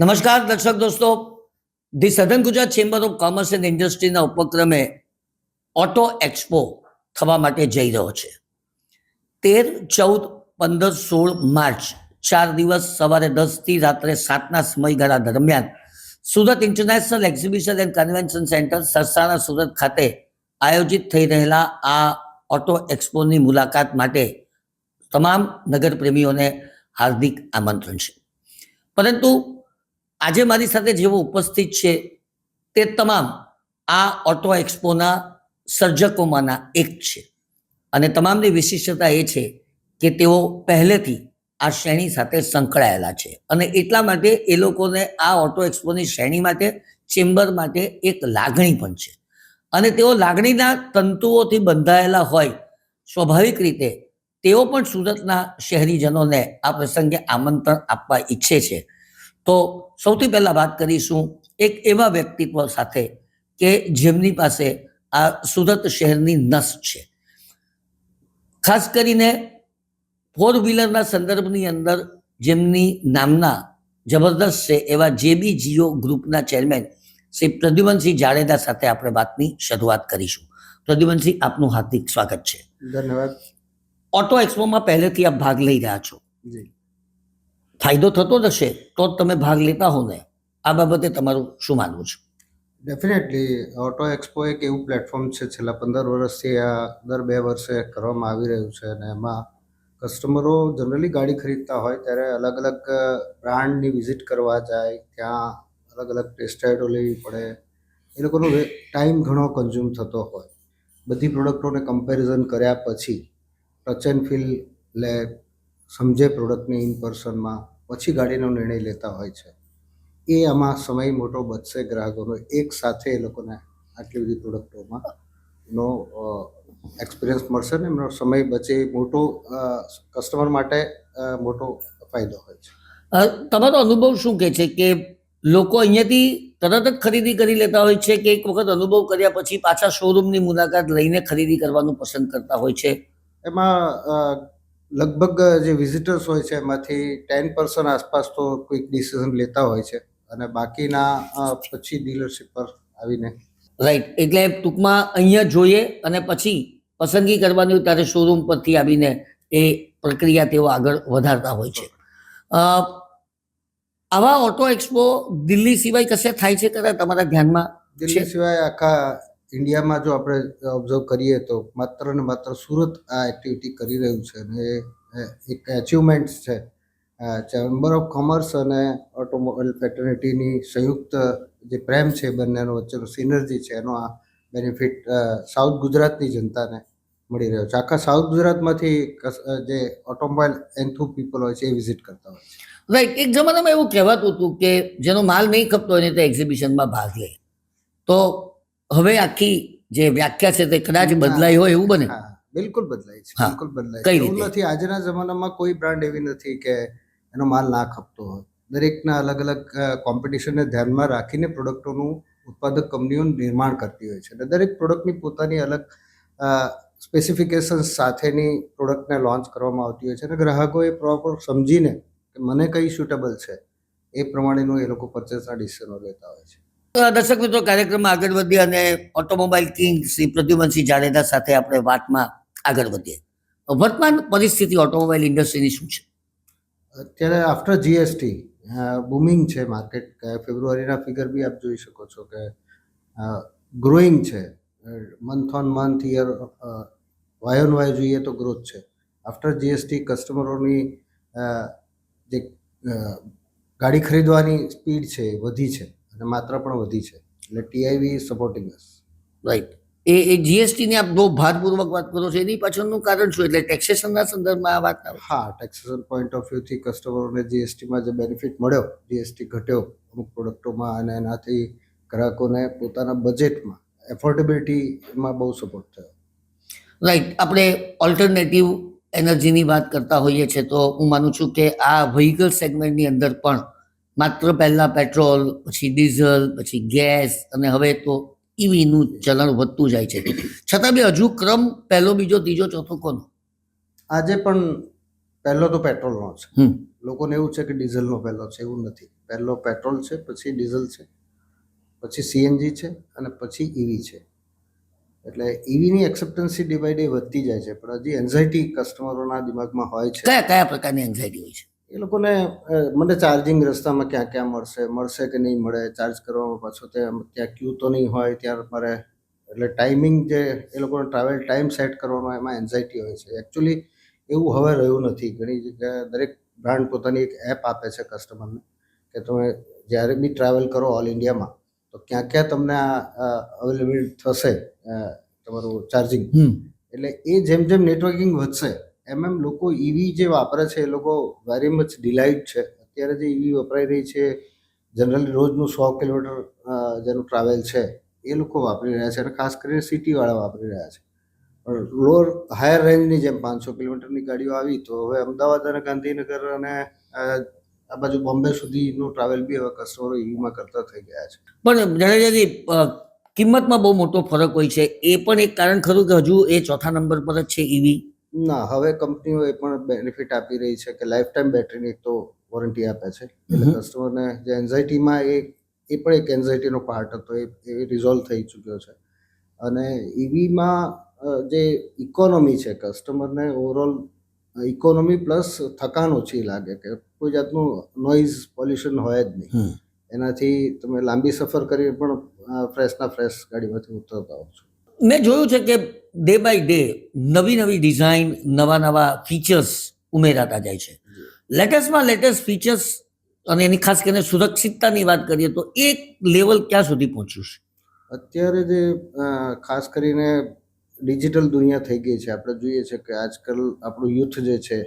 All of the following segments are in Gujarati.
નમસ્કાર દર્શક દોસ્તો, the southern Gujarat chamber of commerce and ઇન્ડસ્ટ્રીના ઉપક્રમે ઓટો એક્સપો થવા માટે જઈ રહ્યો છે. 13, 14, 15, 16 માર્ચ 4 દિવસ સવારે 10 થી રાત્રે 7ના સમયગાળા દરમિયાન Surat international exhibition and convention centre Sarsana Surat ખાતે આયોજિત થઈ રહેલા આ ઓટો એક્સપોની મુલાકાત માટે તમામ નગરપ્રેમીઓને હાર્દિક આમંત્રણ છે. પરંતુ આજે મારી સાથે જેઓ ઉપસ્થિત છે તે તમામ આ ઓટો એક્સપોના સર્જકોમાંના એક છે અને તમામની વિશિષ્ટતા એ છે કે તેઓ પહેલેથી આ શ્રેણી સાથે સંકળાયેલા છે અને એટલા માટે એ લોકોને આ ઓટો એક્સપોની શ્રેણી માટે, ચેમ્બર માટે એક લાગણી પણ છે અને તેઓ લાગણીના તંતુઓથી બંધાયેલા હોય. સ્વાભાવિક રીતે તેઓ પણ સુરતના શહેરીજનોને આ પ્રસંગે આમંત્રણ આપવા ઈચ્છે છે. તો સૌથી પહેલા વાત કરીશું એક એવા વ્યક્તિત્વ સાથે કે જેમની પાસે આ સુરત શહેરની નસ છે. ખાસ કરીને ફોર વ્હીલરના સંદર્ભની અંદર જેમની નામના જબરદસ્ત છે એવા જેબી જીઓ ગ્રુપના ચેરમેન શ્રી પ્રદ્યુમનસિંહ જાડેજા સાથે આપણે વાતની શરૂઆત કરીશું. પ્રદ્યુમનસિંહ, આપનું હાર્દિક સ્વાગત છે. ધન્યવાદ. ઓટો એક્સપોમાં પહેલેથી આપ ભાગ લઈ રહ્યા છો. જી, ફાયદો થતો જ હશે તો જ તમે ભાગ લેતા હો ને, આ બાબતે તમારું શું માનવું છે? ડેફિનેટલી ઓટો એક્સપો એક એવું પ્લેટફોર્મ છે, છેલ્લા 15 વર્ષથી આ દર 2 વર્ષે કરવામાં આવી રહ્યું છે અને એમાં કસ્ટમરો જનરલી ગાડી ખરીદતા હોય ત્યારે અલગ અલગ બ્રાન્ડની વિઝિટ કરવા જાય, ત્યાં અલગ અલગ ટેસ્ટ રાઇડો લેવી પડે, એ લોકોનો ટાઈમ ઘણો કન્ઝ્યુમ થતો હોય. બધી પ્રોડક્ટોને કમ્પેરિઝન કર્યા પછી ટચ એન્ડ ફીલ લે, સમજે પ્રોડક્ટને ઇન પર્સનમાં, પછી ગાડીનો નિર્ણય લેતા હોય છે. એ આમાં સમય મોટો બચશે ગ્રાહકોનો, એક સાથે એ લોકોને આટલી બધી પ્રોડક્ટોમાં નો એક્સપિરિયન્સ મળશે ને એમનો સમય બચે, મોટો કસ્ટમર માટે મોટો ફાયદો હોય છે. તમારો અનુભવ શું કહે છે કે લોકો અહીંયાથી તરત જ ખરીદી કરી લેતા હોય છે કે એક વખત અનુભવ કર્યા પછી પાછા શોરૂમની મુલાકાત લઈને ખરીદી કરવાનું પસંદ કરતા હોય છે? એમાં લગભગ જે વિઝિટર્સ હોય છે એમાંથી 10% આસપાસ તો ક્વિક ડિસિઝન લેતા હોય છે અને બાકીના પછી ડીલરશીપ પર આવીને. રાઈટ, એટલે ટૂંકમાં અહીંયા જોઈએ અને પછી પસંદગી કરવાની હોય ત્યારે શોરૂમ પરથી આવીને એ પ્રક્રિયા તેઓ આગળ વધારતા હોય છે. આવા ઓટો એક્સપો દિલ્હી સિવાય કશે થાય છે ખરા તમારા ધ્યાનમાં? દિલ્હી સિવાય આખા ઇન્ડિયામાં જો આપણે ઓબ્ઝર્વ કરીએ તો માત્ર ને માત્ર સુરત આ એક્ટિવિટી કરી રહ્યું છે અને એક એચિવમેન્ટ છે. ચેમ્બર ઓફ કોમર્સ અને ઓટોમોબાઈલ ફેટર્નિટીની સંયુક્ત જે પ્રેમ છે, બંનેનો વચ્ચેનો સિનર્જી છે, એનો આ બેનિફિટ સાઉથ ગુજરાતની જનતાને મળી રહ્યો છે. આખા સાઉથ ગુજરાતમાંથી જે ઓટોમોબાઈલ એન્થુ પીપલ હોય છે એ વિઝિટ કરતા હોય છે. રાઈટ, એક જમાનામાં એવું કહેવાતું હતું કે જેનો માલ નહીં ખપતો હોય ને તે એક્ઝિબિશનમાં ભાગ લે. તો હવે આખી જે વ્યાખ્યા છે તે કદાચ બદલાઈ હોય એવું બને? હા, બિલકુલ બદલાય છે, હા. બિલકુલ બદલાય કઈ છે. એવું રીતે? નથી, આજના જમાનામાં કોઈ બ્રાન્ડ એવી નથી કે એનો માલ ના ખપતો હોય. દરેકના અલગ અલગ કોમ્પિટિશનને ધ્યાનમાં રાખીને પ્રોડક્ટોનું ઉત્પાદક કંપનીઓ નિર્માણ કરતી હોય છે અને દરેક પ્રોડક્ટની પોતાની અલગ સ્પેસિફિકેશન્સ સાથેની પ્રોડક્ટને લોન્ચ કરવામાં આવતી હોય છે અને ગ્રાહકોએ પ્રોપર સમજીને કે મને કઈ સુટેબલ છે એ પ્રમાણેનું એ લોકો પરચેસના ડિસિઝનો લેતા હોય છે. દર્શક મિત્રો, કાર્યક્રમમાં આગળ વધીએ અને ઓટોમોબાઈલ કિંગ શ્રી પ્રદ્યુમનસિંહ જાડેજા સાથે આપણે વાતમાં આગળ વધીએ. વર્તમાન પરિસ્થિતિ ઓટોમોબાઈલ ઇન્ડસ્ટ્રીની શું છે? અત્યારે આફ્ટર જીએસટી બુમિંગ છે માર્કેટ. ફેબ્રુઆરીના ફિગર બી આપ જોઈ શકો છો કે ગ્રોઈંગ છે. Month on month, year Y on Y જોઈએ તો ગ્રોથ છે. આફ્ટર જીએસટી કસ્ટમરોની જે ગાડી ખરીદવાની સ્પીડ છે એ વધી છે અને માત્રા પણ વધી છે, એટલે ટીઆઈવી સપોર્ટિંગ અસ. રાઈટ, એ જીએસટીની આપ બહુ ભારપૂર્વક વાત કરો છો, એની પાછળનું કારણ શું? એટલે ટેક્સેશનના સંદર્ભમાં આ વાત આવે? હા, ટેક્સેશન પોઈન્ટ ઓફ વ્યૂથી કસ્ટમરોને જીએસટીમાં જે બેનિફિટ મળ્યો, જીએસટી ઘટ્યો અમુક પ્રોડક્ટોમાં અને એનાથી ગ્રાહકોને પોતાના બજેટમાં એફોર્ડેબિલિટીમાં બહુ સપોર્ટ થયો. રાઈટ, આપણે ઓલ્ટરનેટિવ એનર્જીની વાત કરતા હોઈએ છીએ તો હું માનું છું કે આ વ્હીકલ સેગમેન્ટની અંદર પણ માત્ર પહેલાં પેટ્રોલ, પછી ડીઝલ, પછી ગેસ અને હવે તો ઈવીનું ચલણ વધતું જાય છે. છતાં બી હજુ ક્રમ પહેલો, બીજો, ત્રીજો, ચોથો કોનો? આજે પણ પહેલો તો પેટ્રોલનો છે. હમ લોકોને એવું છે કે ડીઝલનો પહેલો છે, એવું નથી. પહેલો પેટ્રોલ છે, પછી ડીઝલ છે, પછી સીએનજી છે અને પછી ઈવી છે. એટલે ઈવીની એક્સેપ્ટન્સી ડે બાય ડે વધતી જાય છે, પણ હજી એન્ઝાયટી કસ્ટમરોના દિમાગમાં હોય છે. કયા કયા પ્રકારની એન્ઝાયટી હોય છે? એ લોકોને મને ચાર્જિંગ રસ્તામાં ક્યાં ક્યાં મળશે કે નહીં મળે, ચાર્જ કરવામાં પાછો ત્યાં ક્યુ તો નહીં હોય ત્યાં મારે, એટલે ટાઈમિંગ જે એ લોકોનો ટ્રાવેલ ટાઈમ સેટ કરવાનો એમાં એન્ઝાયટી હોય છે. એકચ્યુઅલી એવું હવે રહ્યું નથી. ઘણી જગ્યાએ દરેક બ્રાન્ડ પોતાની એક એપ આપે છે કસ્ટમરને કે તમે જ્યારે બી ટ્રાવેલ કરો ઓલ ઇન્ડિયામાં તો ક્યાં ક્યાં તમને આ અવેલેબલ થશે તમારું ચાર્જિંગ. એટલે એ જેમ જેમ નેટવર્કિંગ વધશે એમ એમ લોકો ઈવી જે વાપરે છે એ લોકો વેરી મચ ડિલાઇટ છે. અત્યારે જે ઈવી વપરાઈ રહી છે જનરલી રોજનું 100 કિલોમીટર જેનું ટ્રાવેલ છે એ લોકો વાપરી રહ્યા છે, અને ખાસ કરીને સિટીવાળા વાપરી રહ્યા છે. પણ લોઅર હાયર રેન્જની જેમ 500 કિલોમીટરની ગાડીઓ આવી તો હવે અમદાવાદ અને ગાંધીનગર અને આ બાજુ બોમ્બે સુધીનું ટ્રાવેલ બી હવે કસ્ટમરો ઈવીમાં કરતા થઈ ગયા છે. પણ જાડેજાજી, કિંમતમાં બહુ મોટો ફરક હોય છે, એ પણ એક કારણ ખરું કે હજુ એ ચોથા નંબર પર જ છે ઈવી? ના, હવે કંપનીઓ એ પણ બેનિફિટ આપી રહી છે કે લાઈફ ટાઈમ બેટરીની એક તો વોરંટી આપે છે. એટલે કસ્ટમરને જે એન્ઝાયટીમાં એ પણ એક એન્ઝાયટીનો પાર્ટ હતો, એ રિઝોલ્વ થઈ ચૂક્યો છે. અને ઈવીમાં જે ઇકોનોમી છે, કસ્ટમરને ઓવરઓલ ઇકોનોમી પ્લસ થકાન ઓછી લાગે, કે કોઈ જાતનું નોઇઝ પોલ્યુશન હોય જ નહીં. એનાથી તમે લાંબી સફર કરી પણ ફ્રેશના ફ્રેશ ગાડીમાંથી ઉતરતા હો છો. મેં જોયું છે કે ડે બાય ડે નવી નવી ડિઝાઇન, નવા નવા ફીચર્સ ઉમેરાતા જાય છે. લેટેસ્ટમાં લેટેસ્ટ ફીચર્સ અને એની ખાસ કરીને સુરક્ષિતતાની વાત કરીએ તો એક લેવલ ક્યાં સુધી પહોંચ્યું છે? અત્યારે જે ખાસ કરીને ડિજિટલ દુનિયા થઈ ગઈ છે. આપણે જોઈએ છે કે આજકાલ આપણું યુથ જે છે,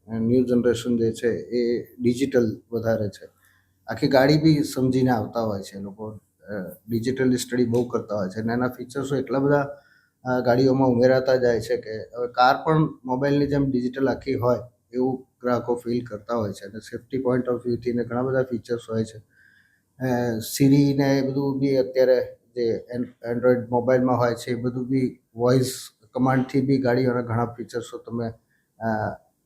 ન્યૂ જનરેશન જે છે એ ડિજિટલ વધારે છે. આખી ગાડી બી સમજીને આવતા હોય છે. લોકો ડિજિટલી સ્ટડી બહુ કરતા હોય છે, અને એના ફીચર્સો એટલા બધા ગાડીઓમાં ઉમેરાતા જાય છે કે હવે કાર પણ મોબાઈલની જેમ ડિજિટલ આખી હોય એવું ગ્રાહકો ફીલ કરતા હોય છે. અને સેફ્ટી પોઈન્ટ ઓફ વ્યૂથી ને ઘણા બધા ફીચર્સ હોય છે. સિરી ને એ બધું બી અત્યારે જે એન્ડ્રોઈડ મોબાઈલમાં હોય છે એ બધું બી વોઇસ કમાન્ડથી બી ગાડીઓના ઘણા ફીચર્સો તમે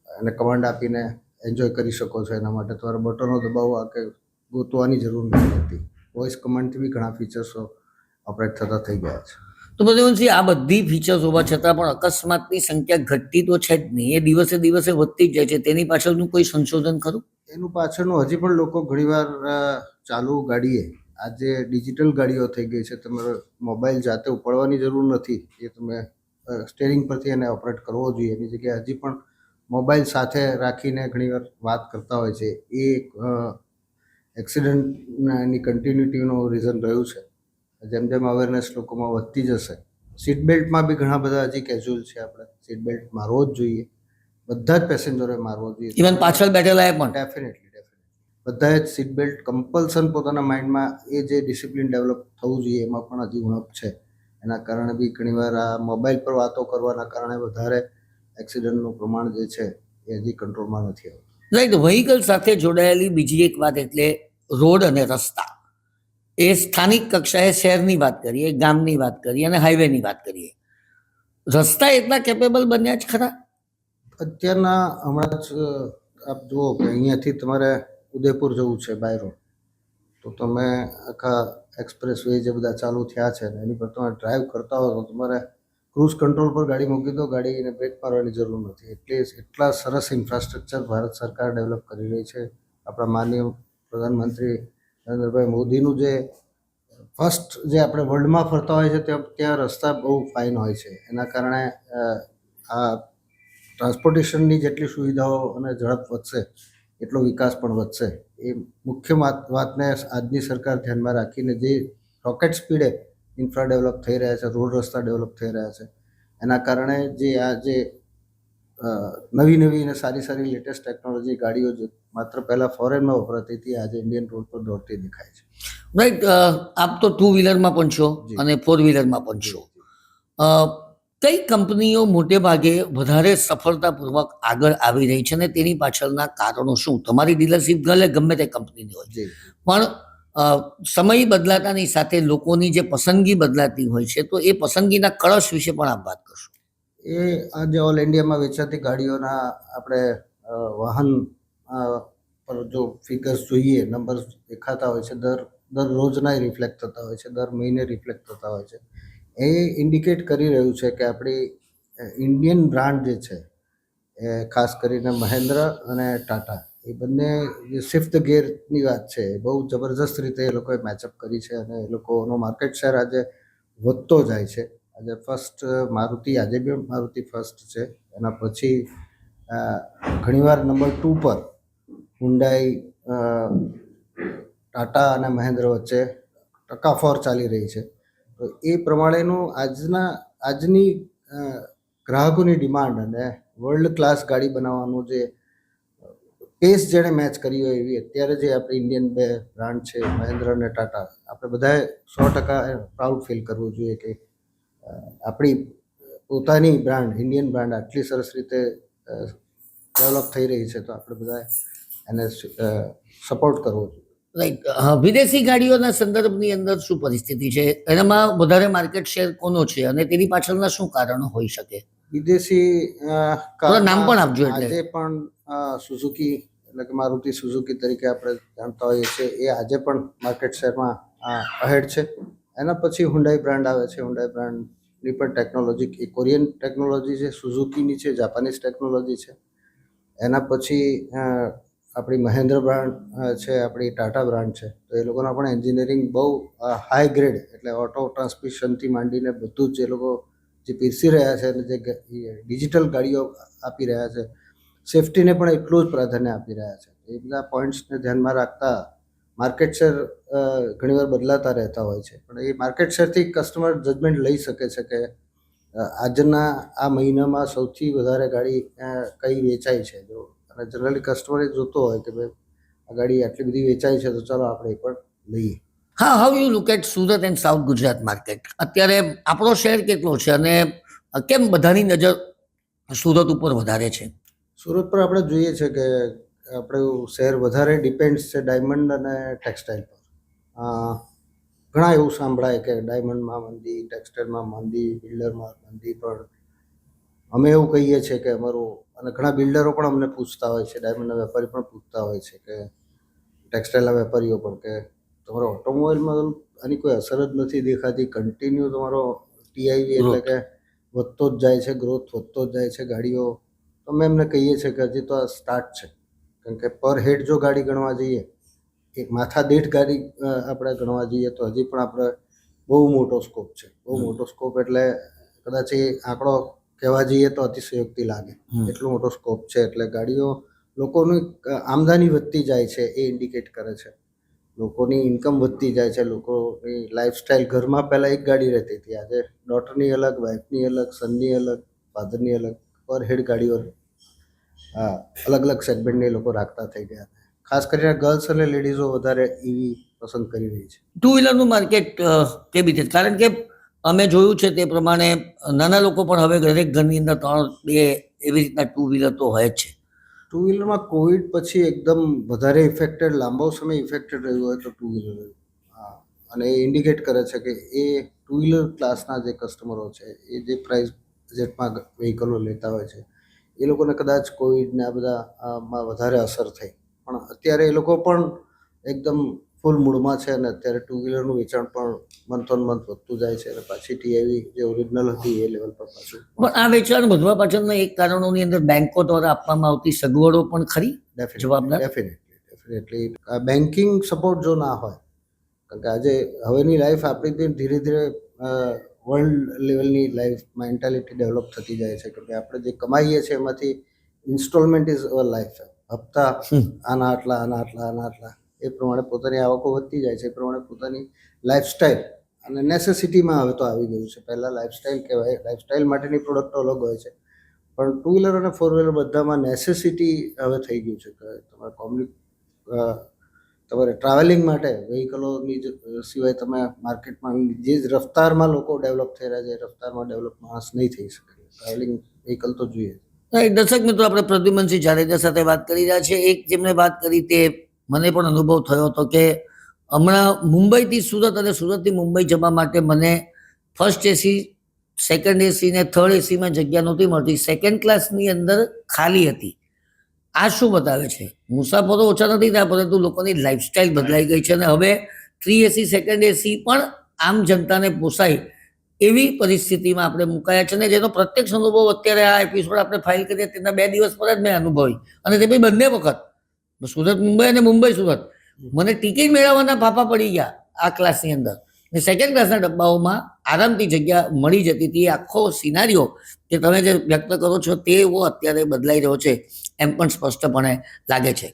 એને કમાન્ડ આપીને એન્જોય કરી શકો છો. એના માટે તમારે બટનો દબાવવા કે ગોતવાની જરૂર નથી હોતી. વોઇસ કમાન્ડથી બી ઘણા ફીચર્સો ઓપરેટ થતા થઈ ગયા છે. તો બધું આ બધી ફીચર્સ હોવા છતાં પણ અકસ્માતની સંખ્યા ઘટતી તો છે જ નહીં, એ દિવસે દિવસે વધતી જ જાય છે. તેની પાછળનું કોઈ સંશોધન ખરું? એનું પાછળનું હજી પણ લોકો ઘણીવાર ચાલુ ગાડીએ, આજે ડિજિટલ ગાડીઓ થઈ ગઈ છે, તમારે મોબાઈલ જાતે ઉપાડવાની જરૂર નથી, એ તમે સ્ટેરિંગ પરથી એને ઓપરેટ કરવો જોઈએ. એની જગ્યાએ હજી પણ મોબાઈલ સાથે રાખીને ઘણીવાર વાત કરતા હોય છે. એ એક્સિડન્ટની કન્ટિન્યુટીનું રીઝન રહ્યું છે. જેમ જેમ અવેરનેસ લોકોમાં વધતી જશે, સીટ બેલ્ટમાં બી ઘણા બધા હજી કેઝ્યુઅલ છે. આપણે સીટ બેલ્ટ મારવો જ જોઈએ, બધા જ પેસેન્જરોએ મારવો જોઈએ. ઇવન પાછળ બેઠેલા એ પણ? ડેફિનેટલી બધાએ જ સીટ બેલ્ટ કમ્પલસન પોતાના માઇન્ડમાં એ જે ડિસિપ્લિન ડેવલપ થવું જોઈએ એમાં પણ હજી ઉણપ છે. એના કારણે બી ઘણીવાર આ મોબાઈલ પર વાતો કરવાના કારણે વધારે એક્સિડન્ટનું પ્રમાણ જે છે એ હજી કંટ્રોલમાં નથી આવતું. રાઈટ. વ્હીકલ સાથે જોડાયેલી બીજી એક વાત એટલે રોડ અને રસ્તા. એ સ્થાનિક કક્ષાએ શહેરની વાત કરીએ, ગામની વાત કરીએ અને હાઈવેની વાત કરીએ, રસ્તા એટલા કેપેબલ બન્યા જ ખરા? અત્યારના હમણાં જ આપ જુઓ કે અહીંયાથી તમારે ઉદયપુર જવું છે બાય રોડ, તો તમે આખા એક્સપ્રેસ વે જે બધા ચાલુ થયા છે ને એની પર તમે ડ્રાઈવ કરતા હો તો તમારે ક્રૂઝ કંટ્રોલ પર ગાડી મૂકી દો, ગાડીને બ્રેક મારવાની જરૂર નથી. એટલા સરસ ઇન્ફ્રાસ્ટ્રક્ચર ભારત સરકાર ડેવલપ કરી રહી છે. આપણા માનનીય પ્રધાનમંત્રી નરેન્દ્રભાઈ મોદીનું જે ફર્સ્ટ જે આપણે વર્લ્ડમાં ફરતા હોય છે ત્યાં રસ્તા બહુ ફાઇન હોય છે. એના કારણે આ ટ્રાન્સપોર્ટેશનની જેટલી સુવિધાઓ અને ઝડપ વધશે એટલો વિકાસ પણ વધશે. એ મુખ્ય વાતને આજની સરકાર ધ્યાનમાં રાખીને જે રોકેટ સ્પીડે ઇન્ફ્રા ડેવલપ થઈ રહ્યા છે, રોડ રસ્તા ડેવલપ થઈ રહ્યા છે, એના કારણે જે આ જે નવી નવી અને સારી સારી લેટેસ્ટ ટેકનોલોજી ગાડીઓ જે માત્ર પહેલાં ફોરેનમાં વપરાતી હતી આજે ઇન્ડિયન રોડ પર દોડતી દેખાય છે. રાઈટ. આપ તો 2 વ્હીલરમાં પણ છો અને 4 વ્હીલરમાં પણ છો. કઈ કંપનીઓ મોટે ભાગે વધારે સફળતાપૂર્વક આગળ આવી રહી છે અને તેની પાછળના કારણો શું? તમારી ડીલરશીપ ગમે તે કંપનીની હોય, પણ સમય બદલાતાની સાથે લોકોની જે પસંદગી બદલાતી હોય છે, તો એ પસંદગીના કળશ વિશે પણ આપ વાત કરશો. એ આજે ઓલ ઇન્ડિયામાં વેચાતી ગાડીઓના આપણે વાહન પર જો ફિગર્સ જોઈએ, નંબર્સ દેખાતા હોય છે, દરરોજના રિફ્લેક્ટ થતા હોય છે, દર મહિને રિફ્લેક્ટ થતા હોય છે. એ ઇન્ડિકેટ કરી રહ્યું છે કે આપણી ઇન્ડિયન બ્રાન્ડ જે છે એ ખાસ કરીને મહેન્દ્ર અને ટાટા એ બંને જે શિફ્ટ ગિયરની વાત છે એ બહુ જબરજસ્ત રીતે એ લોકોએ મેચઅપ કરી છે અને એ લોકોનો માર્કેટ શેર આજે વધતો જાય છે. આજે ફર્સ્ટ મારુતિ, આજે બી મારુતિ ફર્સ્ટ છે. એના પછી ઘણીવાર નંબર 2 પર હુન્ડાઈ, ટાટા અને મહેન્દ્ર વચ્ચે ટકાફોર ચાલી રહી છે. તો એ પ્રમાણેનું આજની ગ્રાહકોની ડિમાન્ડ અને વર્લ્ડ ક્લાસ ગાડી બનાવવાનું જે પેસ જેણે મેચ કરી હોય એવી અત્યારે જે આપણી ઇન્ડિયન બે બ્રાન્ડ છે મહેન્દ્ર અને ટાટા, આપણે બધાએ 100% પ્રાઉડ ફીલ કરવું જોઈએ કે આપણી પોતાની બ્રાન્ડ, ઇન્ડિયન બ્રાન્ડ આટલી સરસ રીતે ડેવલપ થઈ રહી છે. તો આપણે બધાએ એને સપોર્ટ કરવો જોઈએ. રાઈટ. વિદેશી ગાડીઓના સંદર્ભની અંદર શું પરિસ્થિતિ છે? એનામાં વધારે માર્કેટ શેર કોનો છે અને તેની પાછળના શું કારણો હોઈ શકે? વિદેશી થોડા નામ પણ આપજો. એટલે આજે પણ સુઝુકી એટલે કે મારુતિ સુઝુકી તરીકે આપણે જાણતા હોઈએ છીએ, એ આજે પણ માર્કેટ શેરમાં અહેડ છે. એના પછી હુન્ડાઈ બ્રાન્ડ આવે છે. હુન્ડાઈ બ્રાન્ડની પણ ટેકનોલોજી, એ કોરિયન ટેકનોલોજી છે, સુઝુકીની છે, જાપાનીઝ ટેકનોલોજી છે. એના પછી આપણી મહેન્દ્ર બ્રાન્ડ છે, આપણી ટાટા બ્રાન્ડ છે. તો એ લોકોના પણ એન્જિનિયરિંગ બહુ હાઈ ગ્રેડ, એટલે ઓટો ટ્રાન્સમિશનથી માંડીને બધું જ એ લોકો જે પીરસી રહ્યા છે અને જે ડિજિટલ ગાડીઓ આપી રહ્યા છે, સેફટીને પણ એટલું જ પ્રાધાન્ય આપી રહ્યા છે. એ બધા પોઈન્ટ્સને ધ્યાનમાં રાખતા માર્કેટ શેર ઘણીવાર બદલાતા રહેતા હોય છે. પણ એ માર્કેટ શેરથી કસ્ટમર જજમેન્ટ લઈ શકે છે કે આજના આ મહિનામાં સૌથી વધારે ગાડી કઈ વેચાય છે. જો અને જનરલી કસ્ટમર એ જોતો હોય કે ભાઈ આ ગાડી આટલી બધી વેચાય છે તો ચાલો આપણે એ પણ લઈએ. હા, how you look at Surat and south Gujarat market? અત્યારે આપણો શેર કેટલો છે અને કેમ બધાની નજર સુરત ઉપર વધારે છે? સુરત પર આપણે જોઈએ છે કે આપણું શેર વધારે ડિપેન્ડ્સ છે ડાયમંડ અને ટેક્સટાઇલ પર. ઘણા એવું સાંભળાય કે ડાયમંડમાં મંદી, ટેક્સટાઇલમાં મંદી, બિલ્ડરમાં મંદી, પણ અમે એવું કહીએ છીએ કે અમારું, અને ઘણા બિલ્ડરો પણ અમને પૂછતા હોય છે, ડાયમંડના વેપારી પણ પૂછતા હોય છે કે ટેક્સટાઇલના વેપારીઓ પણ, કે તમારો ઓટોમોબાઈલમાં આની કોઈ અસર જ નથી દેખાતી, કન્ટિન્યુ તમારો ટીઆઈવી એટલે કે વધતો જ જાય છે, ગ્રોથ વધતો જ જાય છે ગાડીઓ. તો અમે એમને કહીએ છીએ કે હજી તો આ સ્ટાર્ટ છે. કારણ કે પર હેડ જો ગાડી ગણવા જઈએ, એક માથા દીઠ ગાડી આપણે ગણવા જઈએ તો હજી પણ આપણે બહુ મોટો સ્કોપ છે. બહુ મોટો સ્કોપ એટલે કદાચ એ આંકડો કહેવા જઈએ તો અતિશયોક્તિ લાગે, એટલો મોટો સ્કોપ છે. એટલે ગાડીઓ, લોકોની આમદની વધતી જાય છે એ ઇન્ડિકેટ કરે છે. લોકોની ઇન્કમ વધતી જાય છે, લોકોની લાઈફસ્ટાઈલ, ઘરમાં પહેલાં એક ગાડી રહેતી હતી, આજે ડોટરની અલગ, વાઇફની અલગ, સનની અલગ, ફાધરની અલગ, પર હેડ ગાડીઓ અલગ અલગ સેગમેન્ટની લોકો રાખતા થઈ ગયા. ખાસ કરીને ગર્લ્સ અને લેડીઝો વધારે ઈવી પસંદ કરી રહી છે. ટુ વ્હીલરનું માર્કેટ કેવી રીતે? કારણ કે અમે જોયું છે તે પ્રમાણે નાના લોકો પણ હવે દરેક ઘરની અંદર 3-2 એવી રીતના ટુ વ્હીલર તો હોય જ છે. ટુ વ્હીલરમાં કોવિડ પછી એકદમ વધારે ઇફેક્ટેડ, લાંબો સમય ઇફેક્ટેડ રહ્યું હોય તો ટુ વ્હીલર રહ્યું. અને એ ઇન્ડિકેટ કરે છે કે એ ટુ વ્હીલર ક્લાસના જે કસ્ટમરો છે, એ જે પ્રાઇસ બજેટમાં વ્હીકલો લેતા હોય છે, એ લોકોને કદાચ કોવિડને આ બધામાં વધારે અસર થઈ. પણ અત્યારે એ લોકો પણ એકદમ ફૂલ મૂડમાં છે અને અત્યારે ટુ વ્હીલરનું વેચાણ પણ મંથ ઓન મંથ વધતું જાય છે અને પાછી ટીઆઈવી જે ઓરિજિનલ હતી એ લેવલ પર પાછું. પણ આ વેચાણ વધવા પાછળના એક કારણોની અંદર બેંકો દ્વારા આપવામાં આવતી સગવડો પણ ખરી જવાબદાર? ડેફિનેટલી બેન્કિંગ સપોર્ટ જો ના હોય, કારણ કે આજે હવેની લાઈફ આપણી બી ધીરે ધીરે વર્લ્ડ લેવલની લાઈફ મેન્ટાલિટી ડેવલપ થતી જાય છે કે ભાઈ આપણે જે કમાઈએ છીએ એમાંથી ઇન્સ્ટોલમેન્ટ ઇઝ અવર લાઈફ. હપ્તા આના આટલા, આના આટલા, આના આટલા, એ પ્રમાણે પોતાની આવકો વધતી જાય છે. એ પ્રમાણે પોતાની લાઈફસ્ટાઈલ અને નેસેસિટીમાં હવે તો આવી ગયું છે. પહેલાં લાઈફસ્ટાઈલ કહેવાય, લાઈફસ્ટાઈલ માટેની પ્રોડક્ટો અલગ હોય છે, પણ ટુ વ્હીલર અને ફોર વ્હીલર બધામાં નેસેસિટી હવે થઈ ગયું છે કે તમારે ટ્રાવેલિંગ માટે વ્હીકલોની સિવાય તમે માર્કેટમાં જે જ રફતારમાં લોકો ડેવલપ થઈ રહ્યા છે એ રફતારમાં ડેવલપ માણસ નહીં થઈ શકે. ટ્રાવેલિંગ વ્હીકલ તો જોઈએ. દર્શક મિત્રો, આપણે પ્રદ્યુમનસિંહ જાડેજા સાથે વાત કરી રહ્યા છે. એક જેમણે વાત કરી તે મને પણ અનુભવ થયો હતો કે હમણાં મુંબઈથી સુરત અને સુરતથી મુંબઈ જવા માટે મને ફર્સ્ટ એસી, સેકન્ડ એસી ને થર્ડ એસીમાં જગ્યા નહોતી મળતી. સેકન્ડ ક્લાસની અંદર ખાલી હતી. આ શું બતાવે છે? મુસાફરો ઓછા નથી થયા, પરંતુ લોકોની લાઈફસ્ટાઈલ બદલાઈ ગઈ છે અને હવે 3 એસી સેકન્ડ એસી પણ આમ જનતાને પોસાય એવી પરિસ્થિતિમાં આપણે મુકાયા છે ને જેનો પ્રત્યક્ષ અનુભવ અત્યારે આ એપિસોડ આપણે ફાઇલ કરીએ તેના 2 દિવસ પર જ મેં અનુભવી, અને તે બી બંને વખત સુરત મુંબઈ અને મુંબઈ સુરત. મને ટિકિટ મેળવવાના ફાફા પડી ગયા આ ક્લાસની અંદર, ને સેકન્ડ ક્લાસના ડબ્બાઓમાં આરામથી જગ્યા મળી જતી હતી. આખો સિનારીઓ જે તમે જે વ્યક્ત કરો છો તેવો અત્યારે બદલાઈ રહ્યો છે એમ પણ સ્પષ્ટપણે લાગે છે.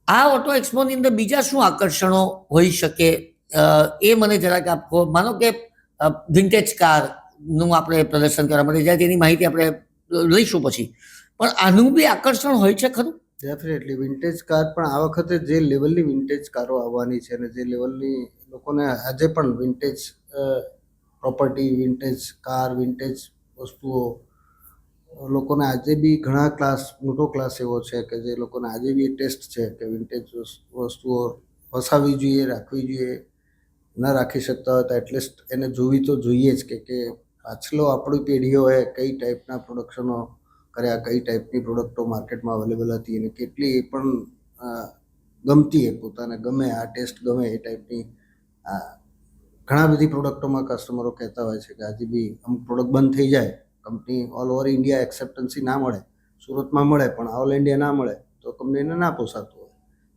આ ઓટો એક્સપોની અંદર બીજા શું આકર્ષણો હોઈ શકે એ મને જરાક આપો. માનો કે વિન્ટેજ કારનું આપણે પ્રદર્શન કરવા માટે જાય તેની માહિતી આપણે લઈશું પછી, પણ આનું બી આકર્ષણ હોય છે ખરું? ડેફિનેટલી વિન્ટેજ કાર પણ આ વખતે જે લેવલની વિન્ટેજ કારો આવવાની છે અને જે લેવલની લોકોને આજે પણ vintage property, vintage car, vintage વસ્તુઓ લોકોને આજે બી ઘણા ક્લાસ, મોટો ક્લાસ એવો છે કે જે લોકોને આજે બી ટેસ્ટ છે કે વિન્ટેજ વસ્તુઓ વસાવવી જોઈએ, રાખવી જોઈએ. ન રાખી શકતા હોય તો એટલીસ્ટ એને જોવી તો જોઈએ જ કે પાછલો આપણી પેઢીઓએ કઈ ટાઈપના પ્રોડક્શનો કર્યા, કઈ ટાઈપની પ્રોડક્ટો માર્કેટમાં અવેલેબલ હતી અને કેટલી એ પણ ગમતી, એ પોતાને ગમે, આ ટેસ્ટ ગમે એ ટાઈપની. ઘણા બધી પ્રોડક્ટોમાં કસ્ટમરો કહેતા હોય છે કે આજે બી અમુક પ્રોડક્ટ બંધ થઈ જાય, કંપની ઓલ ઓવર ઇન્ડિયા એક્સેપ્ટન્સી ના મળે, સુરતમાં મળે પણ ઓલ ઇન્ડિયા ના મળે તો કંપનીને ના પોસાતું હોય.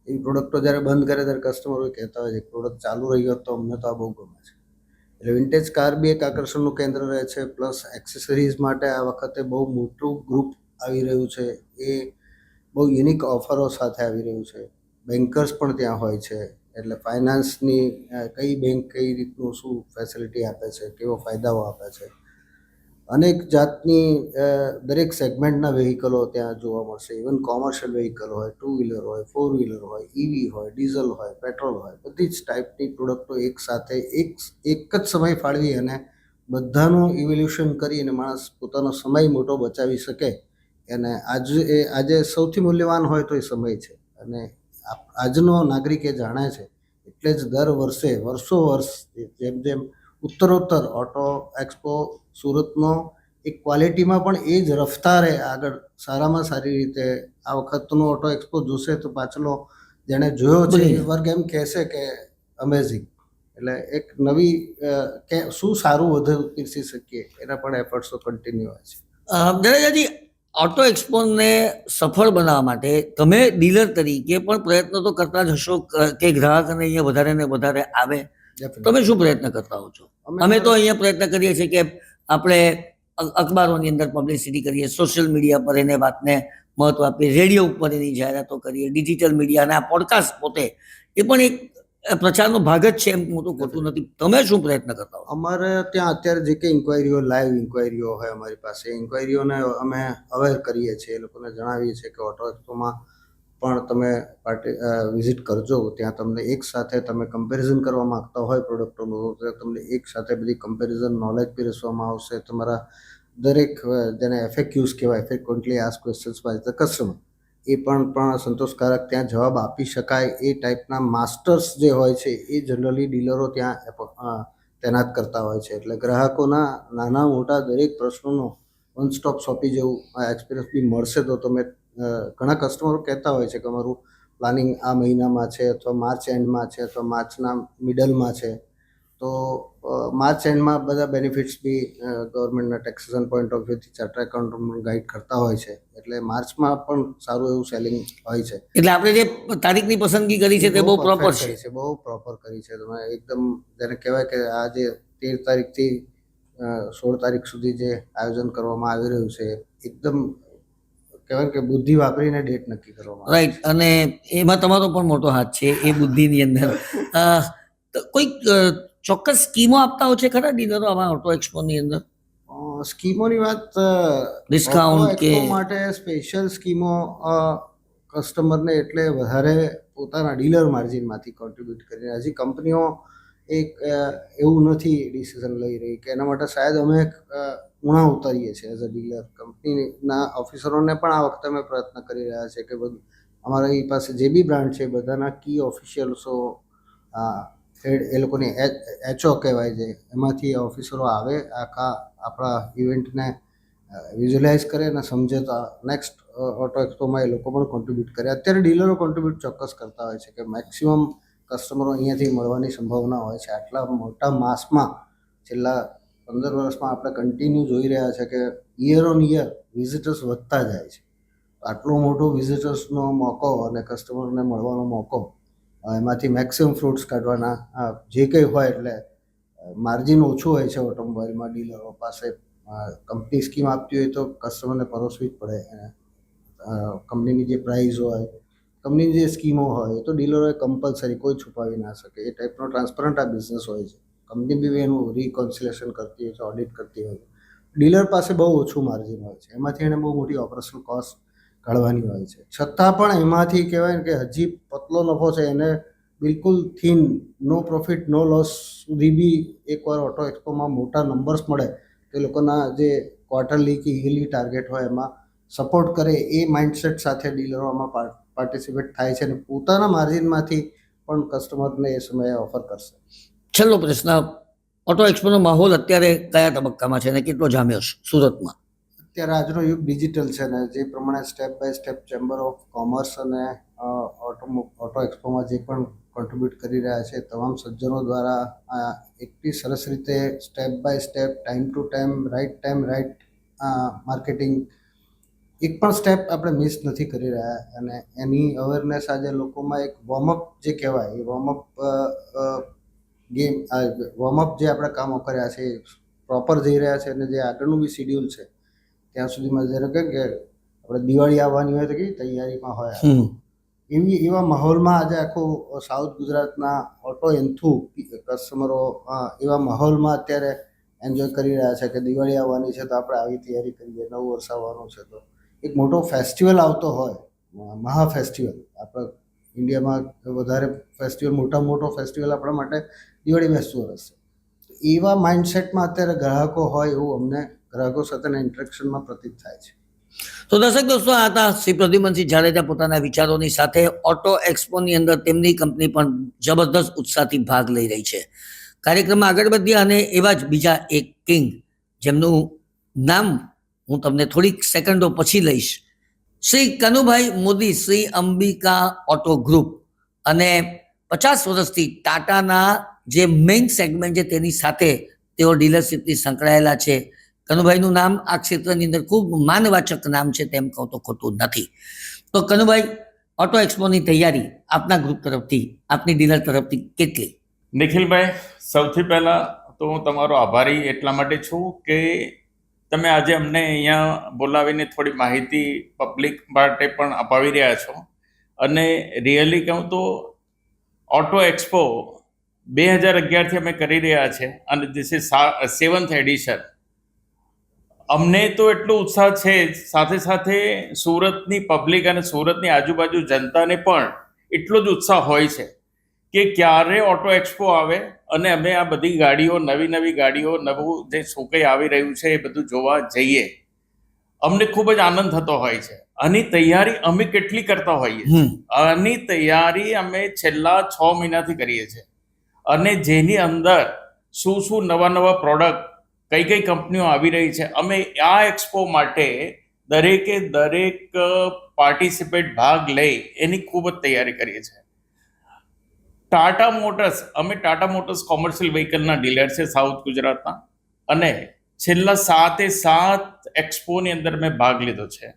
એવી પ્રોડક્ટો જ્યારે બંધ કરે ત્યારે કસ્ટમરો કહેતા હોય છે કે પ્રોડક્ટ ચાલુ રહી હોત તો અમને તો આ બહુ ગમે છે. એટલે વિન્ટેજ કાર બી એક આકર્ષણનું કેન્દ્ર રહે છે. પ્લસ એક્સેસરીઝ માટે આ વખતે બહુ મોટું ગ્રુપ આવી રહ્યું છે. એ બહુ યુનિક ઓફરો સાથે આવી રહ્યું છે. બેન્કર્સ પણ ત્યાં હોય છે, એટલે ફાઇનાન્સની કઈ બેંક કઈ રીતનું શું ફેસિલિટી આપે છે, કેવો ફાયદાઓ આપે છે. અનેક જાતની દરેક સેગમેન્ટના વ્હીકલો ત્યાં જોવા મળશે. ઇવન કોમર્શિયલ વ્હીકલ હોય, 2 વ્હીલર હોય, 4 વ્હીલર હોય, ઈવી હોય, ડીઝલ હોય, પેટ્રોલ હોય, બધી જ ટાઈપની પ્રોડક્ટો એક સાથે એક જ સમય ફાળવી અને બધાનું ઇવોલ્યુશન કરી અને માણસ પોતાનો સમય મોટો બચાવી શકે. અને આજે સૌથી મૂલ્યવાન હોય તો એ સમય છે, અને આજનો નાગરિક એ જાણે છે. એટલે જ દર વર્ષે વર્ષો જેમ જેમ ઉત્તરોત્તર ઓટો એક્સપો સુરતનો એક ક્વોલિટીમાં પણ એ જ રફતારે આગળ સારામાં સારી રીતે આ વખતનો ઓટો એક્સપો જોશે તો પાછલો જેણે જોયો છે એ વર્ગ એમ કહેશે કે અમેઝિંગ. એટલે એક નવી કે શું સારું વધુ પીરસી શકીએ એના પણ એફર્ટ્સો કન્ટિન્યુ હોય છે. દરેજાજી, ઓટો એક્સપોને સફળ બનાવવા માટે તમે ડીલર તરીકે પણ પ્રયત્નો તો કરતા જ હશો કે ગ્રાહકને અહીંયા વધારે ને વધારે આવે. તમે શું પ્રયત્ન કરતા હો છો? અમે તો અહીંયા પ્રયત્ન કરીએ છીએ કે આપણે અખબારોની અંદર પબ્લિસિટી કરીએ, સોશિયલ મીડિયા પર એને વાતને મહત્વ આપીએ, રેડિયો ઉપર એની જાહેરાતો કરીએ, ડિજિટલ મીડિયા અને આ પોડકાસ્ટ પોતે એ પણ એક પ્રચારનો ભાગ જ છે, એમ મોટું ખોટું નથી. તમે શું પ્રયત્ન કરતા હો? અમારે ત્યાં અત્યારે જે કંઈ ઇન્ક્વાયરીઓ, લાઈવ ઇન્ક્વાયરીઓ હોય અમારી પાસે, ઇન્ક્વાયરીઓને અમે અવેર કરીએ છીએ. એ લોકોને જણાવીએ છીએ કે ઓટો એક્સપોમાં પણ તમે વિઝિટ કરજો. ત્યાં તમને એક સાથે તમે કમ્પેરિઝન કરવા માગતા હોય પ્રોડક્ટોનું તો તમને એક સાથે બધી કમ્પેરિઝન નોલેજ પીરસવામાં આવશે. તમારા દરેક જેને FAQs કહેવાય, frequently asked questions by the customer, એ પણ સંતોષકારક ત્યાં જવાબ આપી શકાય એ ટાઈપના માસ્ટર્સ જે હોય છે એ જનરલી ડીલરો ત્યાં તૈનાત કરતા હોય છે. એટલે ગ્રાહકોના નાના મોટા દરેક પ્રશ્નોનો વન સ્ટોપ શોપી જેવું એક્સપિરિયન્સ બી મળશે. તો તમે ઘણા કસ્ટમરો કહેતા હોય છે કે અમારું પ્લાનિંગ આ મહિનામાં છે, અથવા માર્ચ એન્ડમાં છે, અથવા માર્ચના મિડલમાં છે. તો માર્ચ એન્ડમાં બધા બેનિફિટ્સ બી ગવર્મેન્ટના ટેક્સેશન પોઈન્ટ ઓફ વ્યૂથી ચાર્ટર એકાઉન્ટન્ટ ગાઈડ કરતા હોય છે. એટલે માર્ચમાં પણ સારું એવું સેલિંગ હોય છે. એટલે આપણે જે તારીખની પસંદગી કરી છે તે બહુ પ્રોપર છે. બહુ પ્રોપર કરી છે. તમે એકદમ જેને કહેવાય કે આજે 13 તારીખથી 16 તારીખ સુધી જે આયોજન કરવામાં આવી રહ્યું છે એકદમ કહેવાય કે બુદ્ધિ વાપરીને ડેટ નક્કી કરવામાં રાઈટ. અને એમાં તમારો પણ મોટો હાથ છે એ બુદ્ધિની અંદર. કોઈ ચોક્કસ સ્કીમો આપતા હોય છે ખરા ડીલરો આમાં ઓટો એક્સપોની અંદર? સ્કીમોની વાત, ડિસ્કાઉન્ટ કે માટે સ્પેશિયલ સ્કીમો કસ્ટમરને એટલે વધારે પોતાના ડીલર માર્જિનમાંથી કોન્ટ્રીબ્યુટ કરીને હજી કંપનીઓ એક એવું નથી ડિસિઝન લઈ રહી કે એના માટે શાયદ અમે ઉણા ઉતારીએ છીએ એઝ અ ડીલર. કંપનીના ઓફિસરોને પણ આ વખતે અમે પ્રયત્ન કરી રહ્યા છે કે બધું અમારી પાસે જે બી બ્રાન્ડ છે બધાના કી ઓફિશિયલ્સો, એ લોકોની HO કહેવાય છે, એમાંથી ઓફિસરો આવે, આખા આપણા ઇવેન્ટને વિઝ્યુલાઇઝ કરે અને સમજે તો નેક્સ્ટ ઓટો એક્સપોમાં એ લોકો પણ કોન્ટ્રીબ્યુટ કરે. અત્યારે ડીલરો કોન્ટ્રીબ્યુટ ચોક્કસ કરતા હોય છે કે મેક્સિમમ કસ્ટમરો અહીંયાથી મળવાની સંભાવના હોય છે. આટલા મોટા માસમાં છેલ્લા 15 વર્ષમાં આપણે કન્ટિન્યુ જોઈ રહ્યા છે કે યર ઓન યર વિઝિટર્સ વધતા જાય છે. આટલો મોટો વિઝિટર્સનો મોકો અને કસ્ટમરને મળવાનો મોકો, એમાંથી મેક્સિમમ ફ્રૂટ્સ કાઢવાના, જે કંઈ હોય એટલે માર્જિન ઓછું હોય છે ઓટોમોબાઈલમાં ડીલરો પાસે. કંપની સ્કીમ આપતી હોય તો કસ્ટમરને પરોસવી જ પડે. કંપનીની જે પ્રાઇઝ હોય, કંપનીની જે સ્કીમો હોય તો ડીલરોએ કમ્પલસરી કોઈ છુપાવી ના શકે. એ ટાઈપનો ટ્રાન્સપરન્ટ આ બિઝનેસ હોય છે. કંપની બી એનું રિકોન્સિલેશન કરતી હોય છે, ઓડિટ કરતી હોય છે. ડીલર પાસે બહુ ઓછું માર્જિન હોય છે, એમાંથી એને બહુ મોટી ઓપરેશનલ કોસ્ટ કાઢવાની હોય છે. છતાં પણ એમાંથી કહેવાય કે હજી પતલો નફો છે, એને બિલકુલ થીન, નો પ્રોફિટ નો લોસ સુધી બી એકવાર ઓટો એક્સપોમાં મોટા નંબર્સ મળે તે લોકોના જે ક્વાર્ટરલી કે યરલી ટાર્ગેટ હોય એમાં સપોર્ટ કરે, એ માઇન્ડસેટ સાથે ડીલરો આમાં પાર્ટિસિપેટ થાય છે અને પોતાના માર્જિનમાંથી પણ કસ્ટમરને એ સમયે ઓફર કરશે. છેલ્લો પ્રશ્ન, ઓટો એક્સપોનો માહોલ અત્યારે કયા તબક્કામાં છે અને કેટલો જામ્યો છે સુરતમાં? અત્યારે આજનો યુગ ડિજિટલ છે ને જે પ્રમાણે step by step chamber of commerce અને ઓટો એક્સપોમાં જે પણ કોન્ટ્રીબ્યુટ કરી રહ્યા છે તમામ સજ્જનો દ્વારા એટલી સરસ રીતે step by step, time to time, right marketing, એક પણ સ્ટેપ આપણે મિસ નથી કરી રહ્યા. અને એની અવેરનેસ આજે લોકોમાં એક વોર્મઅપ જે કહેવાય, એ વોર્મઅપ વોર્મઅપ જે આપણે કામો કર્યા છે એ પ્રોપર જઈ રહ્યા છે. અને જે આગળનું બી શિડ્યુલ છે ત્યાં સુધીમાં જ્યારે કે આપણે દિવાળી આવવાની હોય તો કેવી તૈયારીમાં હોય, એવા માહોલમાં આજે આખું સાઉથ ગુજરાતના ઓટો એન્થુ કસ્ટમરો એવા માહોલમાં અત્યારે એન્જોય કરી રહ્યા છે કે દિવાળી આવવાની છે તો આપણે આવી તૈયારી કરીએ, નવું વર્ષ આવવાનું છે તો એક મોટો ફેસ્ટિવલ આવતો હોય, મહા ફેસ્ટિવલ. આપણે ઇન્ડિયામાં વધારે ફેસ્ટિવલ, મોટો ફેસ્ટિવલ આપણા માટે દિવાળી બેસતું વર્ષ છે. એવા માઇન્ડસેટમાં અત્યારે ગ્રાહકો હોય એવું અમને ગ્રાહકો સાથેના ઇન્ટરેક્શનમાં પ્રતીત થાય છે. તો દર્શક દોસ્તો, આ હતા શ્રી પ્રદ્યુમનસિંહ જાડેજા પોતાના વિચારોની સાથે. ઓટો એક્સપોની અંદર તેમની કંપની પણ જબરદસ્ત ઉત્સાહથી ભાગ લઈ રહી છે. કાર્યક્રમમાં આગળ વધ્યા અને એવા જ બીજા એક કિંગ, જેમનું નામ હું તમને થોડીક સેકન્ડો પછી લઈશ, શ્રી કનુભાઈ મોદી, શ્રી અંબિકા ઓટો ગ્રુપ, અને 50 વર્ષથી ટાટાના જે મેઇન સેગમેન્ટ છે તેની સાથે તેઓ ડીલરશીપથી સંકળાયેલા છે. કનુભાઈનું નામ આ ક્ષેત્રની અંદર ખૂબ માનવાચક નામ છે, તેમ કહું તો ખોટું નથી. તો કનુભાઈ, ઓટો એક્સપોની તૈયારી આપના ગ્રુપ તરફથી, આપની ડીલર તરફથી કેટલી? નિખિલભાઈ, સૌથી પહેલાં તો હું તમારો આભારી એટલા માટે છું કે તમે આજે અમને અહીંયા બોલાવીને થોડી માહિતી પબ્લિક માટે પણ અપાવી રહ્યા છો. અને રિયલી કહું તો ઓટો એક્સપો 2011થી અમે કરી રહ્યા છે અને ધીસ ઇઝ 7th એડિશન. અમને તો એટલો ઉત્સાહ છે, સાથે સાથે સુરતની પબ્લિક અને સુરતની આજુબાજુ જનતાને પણ એટલો જ ઉત્સાહ હોય છે કે ક્યારે ઓટો એક્સપો આવે અને અમે આ બધી ગાડીઓ, નવી ગાડીઓ, નવું જે શું કંઈ આવી રહ્યું છે એ બધું જોવા જઈએ. અમને ખૂબ જ આનંદ થતો હોય છે. આની તૈયારી અમે કેટલી કરતા હોઈએ. આની તૈયારી અમે છેલ્લા 6 મહિનાથી કરીએ છીએ. અને જેની અંદર શું નવા પ્રોડક્ટ, કઈ કંપનીઓ આવી રહી છે, અમે આ એક્સપો માટે દરેક પાર્ટિસિપેટ ભાગ લઈ એની ખૂબ જ તૈયારી કરીએ છીએ. ટાટા મોટર્સ કોમર્શિયલ વ્હીકલના ડીલર છે સાઉથ ગુજરાતના, અને છેલ્લા 7 એક્સપોની અંદર મેં ભાગ લીધો છે.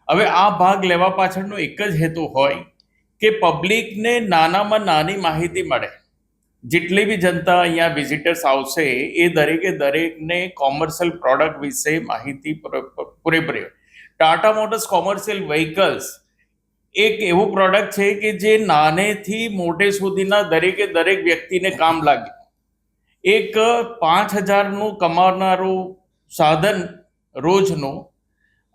હવે આ ભાગ લેવા પાછળનો એક જ હેતુ હોય કે પબ્લિકને નાનામાં નાની માહિતી મળે. જેટલી બી જનતા અહીંયા વિઝિટર્સ આવશે એ દરેકને કોમર્શિયલ પ્રોડક્ટ વિશે માહિતી પૂરેપૂરી. ટાટા મોટર્સ કોમર્શિયલ વ્હીકલ્સ એક એવું પ્રોડક્ટ છે કે જે નાનેથી મોટે સુધીના દરેક વ્યક્તિને કામ લાગે. એક 5,000નું કમાનારું સાધન રોજનું,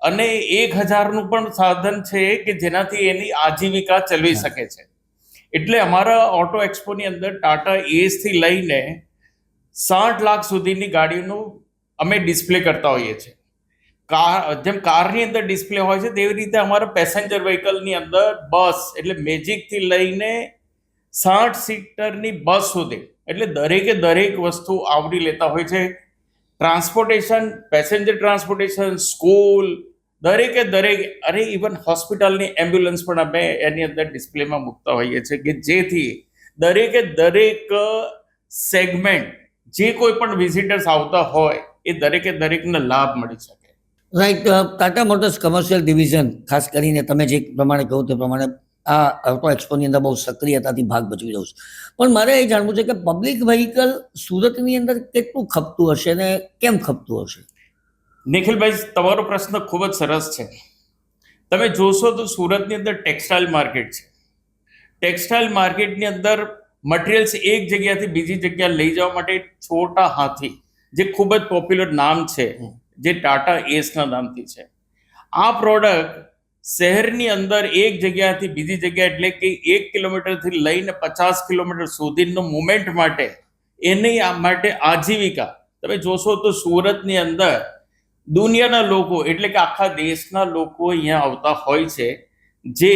અને 1,000નું પણ સાધન છે કે જેનાથી એની આજીવિકા ચલાવી શકે છે. એટલે અમારા ઓટો એક્સપોની અંદર ટાટા એસથી લઈને 60 લાખ સુધીની ગાડીઓનું અમે ડિસ્પ્લે કરતા હોઈએ છીએ. જેમ કારની અંદર ડિસ્પ્લે હોય છે તેવી રીતે અમારા પેસેન્જર વ્હીકલની અંદર બસ, એટલે મેજિકથી લઈને 60 સીટરની બસ સુધી, એટલે દરેક વસ્તુ આવરી લેતા હોય છે. ટ્રાન્સપોર્ટેશન, પેસેન્જર ટ્રાન્સપોર્ટેશન, સ્કૂલ, દરેકે દરેક, અરે ઇવન હોસ્પિટલની એમ્બ્યુલન્સ પણ અમે એની અંદર ડિસ્પ્લેમાં મૂકતા હોઈએ છીએ કે જેથી દરેકે દરેક સેગમેન્ટ, જે કોઈ પણ વિઝિટર્સ આવતા હોય એ દરેકે દરેકને લાભ મળી શકે. Right. Tata motors commercial division ખાસ કરીને તમે જે પ્રમાણે કહ્યું તે પ્રમાણે આ ઓટો એક્સપોની અંદર બહુ સક્રિયતાથી ભાગ ભજવી રહ્યું છે. પણ મારે એ જાણવું છે કે પબ્લિક વ્હીકલ સુરતની અંદર કેટલું ખપતું હશે અને કેમ ખપતું હશે? નિખિલભાઈ, તમારો પ્રશ્ન ખૂબ જ સરસ છે. તમે જોશો તો સુરતની અંદર ટેક્સટાઇલ માર્કેટ છે. ટેક્સટાઇલ માર્કેટની અંદર મટીરિયલ્સ એક જગ્યાથી બીજી જગ્યા લઈ જવા માટે છોટા હાથી, જે ખૂબ જ પોપ્યુલર નામ છે, જે ટાટા એસના નામથી છે, આ પ્રોડક્ટ શહેરની અંદર એક જગ્યાથી બીજી જગ્યા, એટલે કે 1 કિલોમીટરથી લઈને 50 કિલોમીટર સુધીનો મુવમેન્ટ માટે, એની માટે આજીવિકા. તમે જોશો તો સુરતની અંદર દુનિયાના લોકો, એટલે કે આખા દેશના લોકો અહીંયા આવતા હોય છે, જે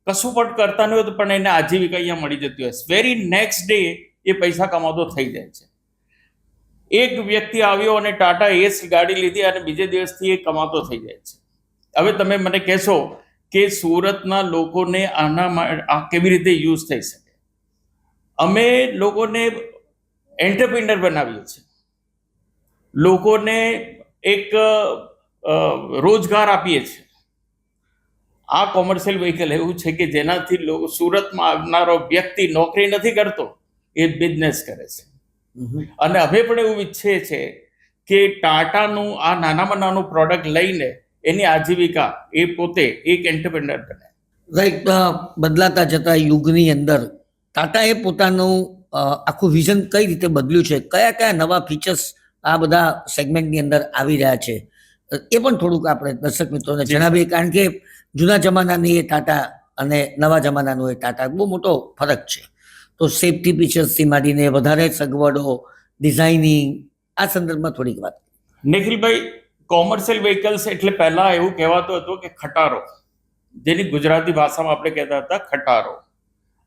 કશું પણ કરતા ન હોય પણ એને આજીવિકા અહીંયા મળી જતી હોય. વેરી નેક્સ્ટ ડે એ પૈસા કમાતો થઈ જાય છે. એક વ્યક્તિ આવ્યો અને ટાટા એસ ગાડી લીધી અને બીજે દિવસથી એ કમાતો થઈ જાય છે. હવે તમે મને કહેશો કે સુરતના લોકોને આ કેવી રીતે યુઝ થઈ શકે? અમે લોકોને એન્ટરપ્રિનર બનાવીએ છીએ, લોકોને એક રોજગાર આપીએ છીએ. આ કોમર્શિયલ વ્હીકલ એવું છે કે જેનાથી સુરતમાં આવનારો વ્યક્તિ નોકરી નથી કરતો, એ બિઝનેસ કરે છે. અને અમે પણ એવું ઈચ્છીએ છીએ કે ટાટાનું આ નાનામાં નાનું પ્રોડક્ટ લઈને એની આજીવિકા, એ પોતે એક એન્ટરપ્રેન્યોર બને. રાઈટ. બદલાતા જતા યુગની અંદર ટાટાએ પોતાનું આખું વિઝન કઈ રીતે બદલ્યું છે, કયા કયા નવા ફીચર્સ આ બધા સેગમેન્ટની અંદર આવી રહ્યા છે, એ પણ થોડુંક આપણે દર્શક મિત્રોને જણાવીએ. કારણ કે જૂના જમાનાની એ ટાટા અને નવા જમાનાનું એ ટાટા બહુ મોટો ફરક છે. તો સેફટી ફીચર્સથી માંડીને વધારે સગવડો, ડિઝાઇનિંગ, આ સંદર્ભમાં થોડીક વાત. નિખિલભાઈ, કોમર્શિયલ વ્હીકલ્સ એટલે પહેલા એવું કહેવાતું હતું કે ખટારો, જેની ગુજરાતી ભાષામાં આપણે કહેતા હતા ખટારો.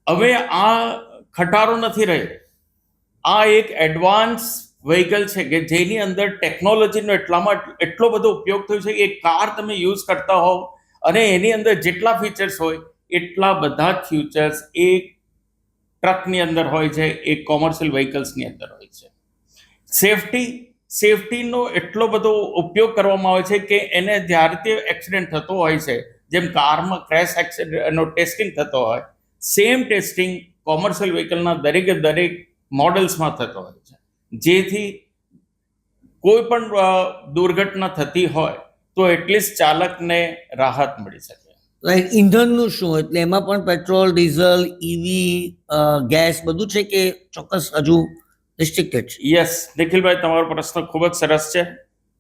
હવે આ ખટારો નથી રહ્યો. આ એક એડવાન્સ વ્હીકલ છે કે જેની અંદર ટેકનોલોજીનો એટલો બધો ઉપયોગ થયો છે કે કાર તમે યુઝ કરતા હોવ અને એની અંદર જેટલા ફીચર્સ હોય એટલા બધા જ ફીચર્સ એક ટ્રકની અંદર હોય છે, એક કોમર્શિયલ વ્હીકલ્સની અંદર હોય છે. સેફટીનો એટલો બધો ઉપયોગ કરવામાં આવે છે કે એને જ્યારે તે એક્સિડન્ટ થતો હોય છે, જેમ કારમાં ક્રેશ એક્સિડન્ટનો ટેસ્ટિંગ થતો હોય, સેમ ટેસ્ટિંગ કોમર્શિયલ વ્હીકલના દરેકે દરેક મોડલ્સમાં થતો હોય છે, જેથી કોઈ પણ દુર્ઘટના થતી હોય તો એટલીસ્ટ ચાલકને રાહત મળી શકે. રાઈટ. ઈંધણનું શું, એટલે એમાં પણ પેટ્રોલ, ડીઝલ, ઈવી, ગેસ બધું છે કે ચોક્કસ હજુ રિસ્ટ્રિક્ટેડ છે? યસ નિખિલભાઈ, તમારો પ્રશ્ન ખૂબ જ સરસ છે.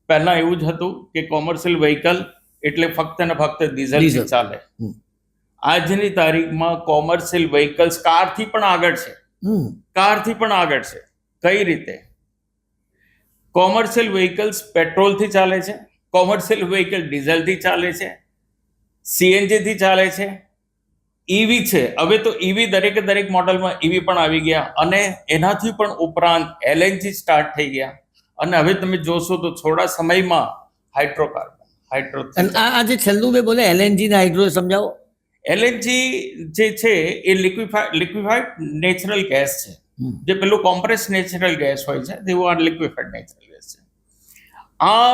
પહેલા એવું જ હતું કે કોમર્શિયલ વ્હીકલ એટલે ફક્ત ને ફક્ત ડીઝલથી ચાલે. આજની તારીખમાં કોમર્શિયલ વ્હીકલ્સ કારથી પણ આગળ છે. કારથી પણ આગળ છે. કઈ રીતે? કોમર્શિયલ વ્હીકલ્સ પેટ્રોલથી ચાલે છે, કોમર્શિયલ વ્હીકલ ડીઝલથી ચાલે છે, સીએનજીથી ચાલે છે, ઈવી છે. હવે તો ઈવી દરેકે દરેક મોડલમાં ઈવી પણ આવી ગયા અને એનાથી પણ ઉપરાંત એલએનજી સ્ટાર્ટ થઈ ગયા. અને હવે તમે જોશો તો થોડા સમયમાં હાઇડ્રોકાર્બન. આ જે છેલ્લું મેં બોલે એલએનજી ને હાઇડ્રો, સમજાવો. એલએનજી જે છે એ લિક્વિફાઈડ નેચરલ ગેસ છે. જે પેલું કોમ્પ્રેસ નેચરલ ગેસ હોય છે તેવું આ લિક્વિફાઈડ નેચરલ ગેસ છે. આ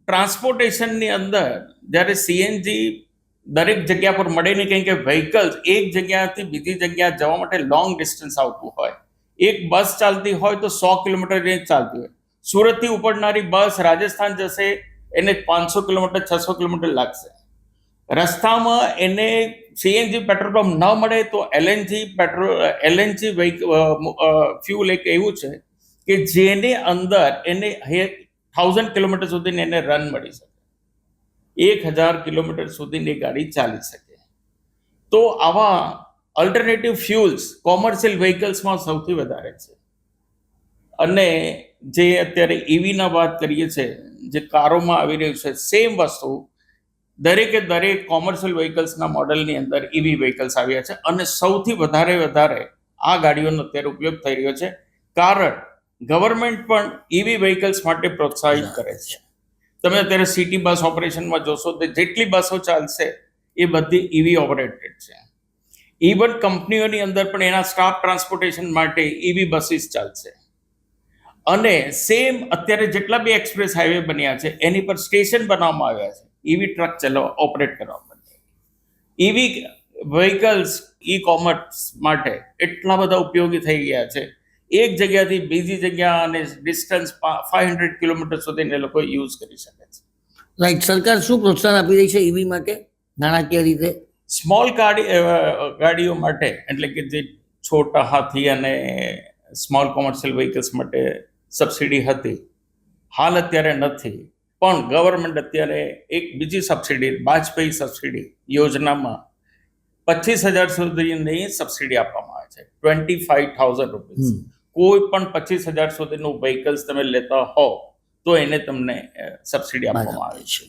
ટ્રાન્સપોર્ટેશનની અંદર જ્યારે સીએનજી દરેક જગ્યા પર મળે નહીં, કારણ કે વ્હીકલ્સ એક જગ્યાથી બીજી જગ્યા જવા માટે લોંગ ડિસ્ટન્સ આવતું હોય. એક બસ ચાલતી હોય તો 100 કિલોમીટર રેન્જ ચાલતી હોય. સુરતથી ઉપડનારી બસ રાજસ્થાન જશે, એને 500 કિલોમીટર 600 કિલોમીટર લાગશે. રસ્તામાં એને સીએનજી પેટ્રોલ પંપ ન મળે તો એલએનજી ફ્યુલ એક એવું છે કે જેની અંદર એને 1000 કિલોમીટર સુધીની એને રન મળી શકે, 1000 કિલોમીટર સુધીની ગાડી ચાલી શકે. તો આવા અલ્ટરનેટિવ ફ્યુલ્સ કોમર્શિયલ વ્હીકલ્સમાં સૌથી વધારે છે. અને જે અત્યારે ઈવીના વાત કરીએ છીએ, જે કારોમાં આવી રહ્યું છે, સેમ વસ્તુ દરેકે દરેક કોમર્શિયલ વ્હીકલ્સના મોડલની અંદર ઈવી વ્હીકલ્સ આવ્યા છે. અને સૌથી વધારે આ ગાડીઓનો અત્યારે ઉપયોગ થઈ રહ્યો છે, કારણ ગવર્મેન્ટ પણ ઈવી વ્હીકલ્સ માટે પ્રોત્સાહિત કરે છે. તમે અત્યારે સિટી બસ ઓપરેશનમાં જોશો તો જેટલી બસો ચાલશે એ બધી ઈવી ઓપરેટેડ છે. ઇવન કંપનીઓની અંદર પણ એના સ્ટાફ ટ્રાન્સપોર્ટેશન માટે ઈવી બસીસ ચાલશે. અને સેમ અત્યારે જેટલા બી એક્સપ્રેસ હાઈવે બન્યા છે એની પર સ્ટેશન બનાવવામાં આવ્યા છે ઈવી ટ્રક ઓપરેટ કરવા માટે. ઈવી વ્હીકલ્સ ઈ કોમર્સ માટે એટલા બધા ઉપયોગી થઈ ગયા છે. એક જગ્યાથી બીજી જગ્યા અને ડિસ્ટન્સ 500 કિલોમીટર સુધી એ લોકો યુઝ કરી શકે છે. રાઈટ. સરકાર શું પ્રોત્સાહન આપી રહી છે ઈવી માટે નાણાકીય રીતે? સ્મોલ ગાડીઓ માટે એટલે કે જે છોટા હાથી અને સ્મોલ કોમર્શિયલ વ્હીકલ્સ માટે સબસિડી હતી, હાલ અત્યારે નથી. પણ ગવર્મેન્ટ અત્યારે એક બીજી સબસિડી, વાજપેયી સબસિડી યોજનામાં 25,000 સુધીની સબસિડી આપવામાં આવે છે. 25,000 રૂપીસ. કોઈ પણ 25,000 સુધીનું વ્હીકલ્સ તમે લેતા હો તો એને તમને સબસિડી આપવામાં આવે છે.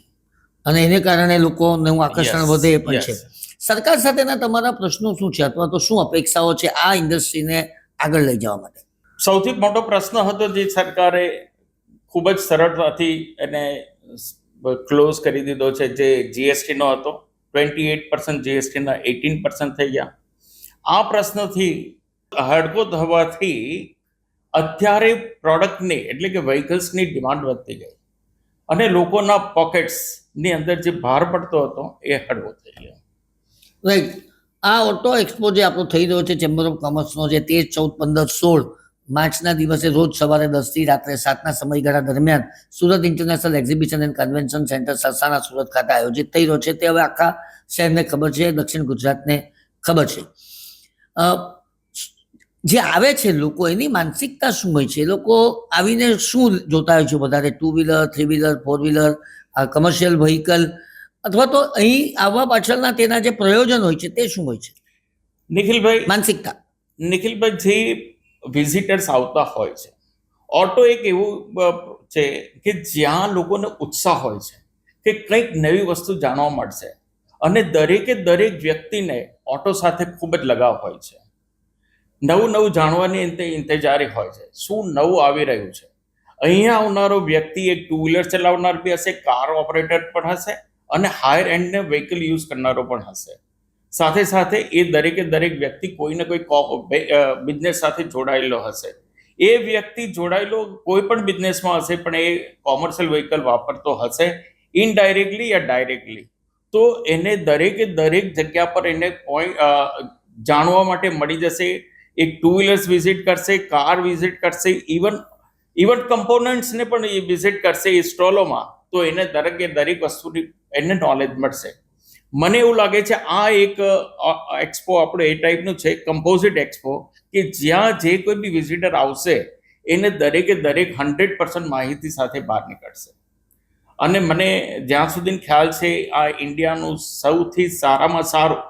અને એને કારણે લોકોનું આકર્ષણ Yes, વધે એ પણ છે. yes. સરકાર સાથેના તમારા પ્રશ્નો શું છે અથવા તો શું અપેક્ષાઓ છે આ ઇન્ડસ્ટ્રીને આગળ લઈ જવા માટે? સૌથી મોટો પ્રશ્ન હતો જે સરકારે ખૂબ જ સરળતાથી એને ક્લોઝ કરી દીધો છે, જે જીએસટીનો હતો. 28% જીએસટીના 18% થઈ ગયા. આ પ્રશ્નથી હડકો થવાથી અત્યારે પ્રોડક્ટની એટલે કે વ્હીકલ્સની ડિમાન્ડ વધતી ગઈ અને લોકોના પોકેટ્સની અંદર જે ભાર પડતો હતો એ હળવો થઈ ગયો. રાઈટ. આ ઓટો એક્સપો જે આપણો થઈ રહ્યો છે ચેમ્બર ઓફ કોમર્સનો, જે 13, 14, 15, 16 માર્ચના દિવસે રોજ સવારે 10 થી રાત્રે 7ના સમયગાળા દરમિયાન Surat international exhibition and convention centre Sarsana Surat ખાતે આયોજિત થઈ રહ્યો છે. તે હવે આખા શહેરને ખબર છે, દક્ષિણ ગુજરાતને ખબર છે. જે આવે છે લોકો, એની માનસિકતા શું હોય છે? એ લોકો આવીને શું જોતા હોય છે વધારે? 2 wheeler, 3 wheeler, 4 wheeler, commercial vehicle, અથવા તો અહીં આવવા પાછળના તેના જે પ્રયોજન હોય છે તે શું હોય છે? માનસિકતા નિખિલભાઈ, જે વિઝિટર્સ આવતા હોય છે, ઓટો એક એવું છે કે જ્યાં લોકોને ઉત્સાહ હોય છે કે કંઈક નવી વસ્તુ જાણવા મળશે અને દરેકે દરેક વ્યક્તિને ઓટો સાથે ખૂબ જ લગાવ હોય છે. નવું નવું જાણવાની ઇંતજારી હોય છે, શું નવું આવી રહ્યું છે. અહીંયા આવનારો વ્યક્તિ એક 2 વ્હીલર ચલાવનાર બી હશે, કાર ઓપરેટર પણ હશે અને હાયર એન્ડને વ્હીકલ યુઝ કરનારો પણ હશે. સાથે સાથે એ દરેકે દરેક વ્યક્તિ કોઈને કોઈ બિઝનેસ સાથે જોડાયેલો હશે. એ વ્યક્તિ જોડાયેલો કોઈ પણ બિઝનેસમાં હશે પણ એ કોમર્શિયલ વ્હીકલ વાપરતો હશે, ઇનડાયરેક્ટલી યા ડાયરેક્ટલી. તો એને દરેકે દરેક જગ્યા પર એને જાણવા માટે મળી જશે. એક 2 વ્હીલર્સ વિઝિટ કરશે, કાર વિઝિટ કરશે, ઇવન કમ્પોનન્ટ્સને પણ એ વિઝિટ કરશે એ સ્ટોલોમાં. તો એને દરેકે દરેક વસ્તુની એને નોલેજ મળશે. મને એવું લાગે છે આ એક એક્સપો આપણે એ ટાઈપનું છે, કમ્પોઝિટ એક્સપો, કે જ્યાં જે કોઈ બી વિઝિટર આવશે એને દરેકે દરેક 100% માહિતી સાથે બહાર નીકળશે. અને મને જ્યાં સુધી ખ્યાલ છે આ ઇન્ડિયાનું સૌથી સારામાં સારું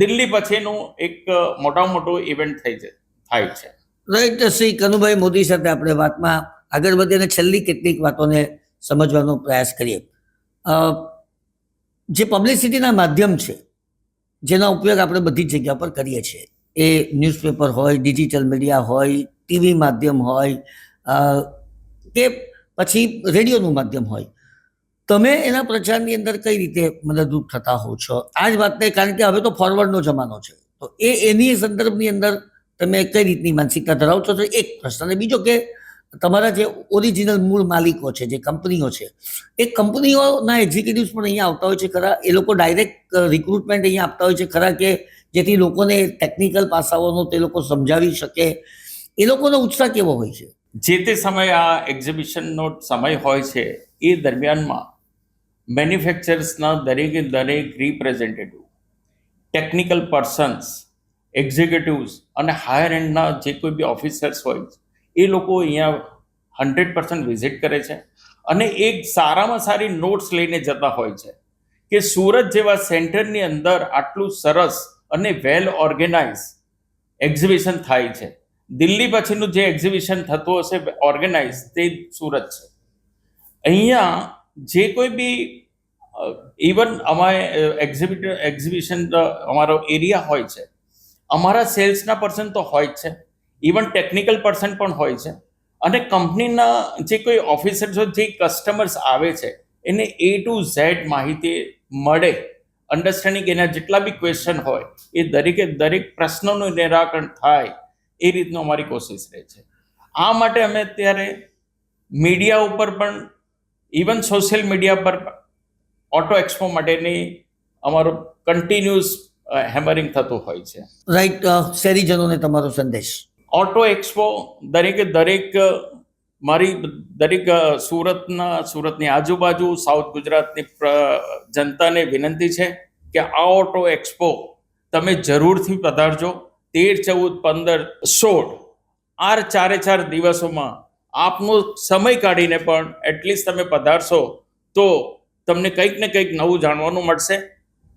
દિલ્હી પછીનું એક મોટામાં મોટો ઇવેન્ટ થાય છે. રાઈટ. શ્રી કનુભાઈ મોદી સાથે આપણે વાતમાં આગળ વધીને છેલ્લી કેટલીક વાતોને સમજવાનો પ્રયાસ કરીએ. જે પબ્લિસિટીના માધ્યમ છે જેનો ઉપયોગ આપણે બધી જ જગ્યા પર કરીએ છીએ, એ ન્યૂઝપેપર હોય, ડિજિટલ મીડિયા હોય, ટીવી માધ્યમ હોય કે પછી રેડિયોનું માધ્યમ હોય, તમે એના પ્રચારની અંદર કઈ રીતે મદદરૂપ થતા હો છો આ જ વાતને? કારણ કે હવે તો ફોરવર્ડનો જમાનો છે, તો એની સંદર્ભની અંદર તમે કઈ રીતની માનસિકતા ધરાવો છો? તો એક પ્રશ્ન. અને બીજો કે તમારા જે ઓરિજિનલ મૂળ માલિકો છે, જે કંપનીઓ છે, એ કંપનીઓના એક્ઝિક્યુટિવ્સ પણ અહીંયા આવતા હોય છે ખરા? એ લોકો ડાયરેક્ટ રિક્રુટમેન્ટ અહીંયા આપતા હોય છે ખરા, કે જેથી લોકોને ટેકનિકલ પાસાઓનો તે લોકો સમજાવી શકે? એ લોકોનો ઉત્સાહ કેવો હોય છે? જે તે સમયે આ એક્ઝિબિશનનો સમય હોય છે એ દરમિયાનમાં મેન્યુફેક્ચરર્સના દરેકે દરેક રિપ્રેઝેન્ટેટિવ, ટેકનિકલ પર્સન્સ, એક્ઝિક્યુટિવ્સ અને હાયર એન્ડના જે કોઈ બી ઓફિસર્સ હોય એ લોકો અહીંયા 100% વિઝિટ કરે છે અને એક સારામાં સારી નોટ્સ લઈને જતા હોય છે કે સુરત જેવા સેન્ટરની અંદર આટલું સરસ અને વેલ ઓર્ગેનાઇઝ એક્ઝિબિશન થાય છે. દિલ્હી પછીનું જે એક્ઝિબિશન થતું હશે ઓર્ગેનાઇઝ તે સુરત છે. અહીંયા જે કોઈ બી ઇવન અમારે એક્ઝિબિશન અમારો એરિયા હોય છે, અમારા સેલ્સના પર્સન તો હોય જ છે, ઇવન ટેકનિકલ પર્સન પણ હોય છે અને કંપનીના જે કોઈ ઓફિસર્સ જે કસ્ટમર્સ આવે છે એને A to Z માહિતી મળે, અન્ડરસ્ટેન્ડિંગ, એના જેટલા બી ક્વેશ્ચન હોય એ દરેક પ્રશ્નોનું નિરાકરણ થાય એ રીતનું અમારી કોશિશ રહે છે. આ માટે અમે અત્યારે મીડિયા ઉપર પણ, ઇવન સોશિયલ મીડિયા પર ઓટો એક્સપો માટેની અમારું કન્ટિન્યુઅસ હેમરિંગ થતું હોય છે. રાઈટ, શહેરીજનોને તમારો સંદેશ. ઓટો એક્સપો દરેક મારી સુરતની આજુબાજુ, સાઉથ ગુજરાતની જનતાને વિનંતી છે કે આ ઓટો એક્સપો તમે જરૂરથી પધારજો. 13, 14, 15, 16 આ 4 દિવસોમાં આપનો સમય કાઢીને પણ એટલીસ્ટ તમે પધારશો તો તમને કંઈક ને કંઈક નવું જાણવાનું મળશે,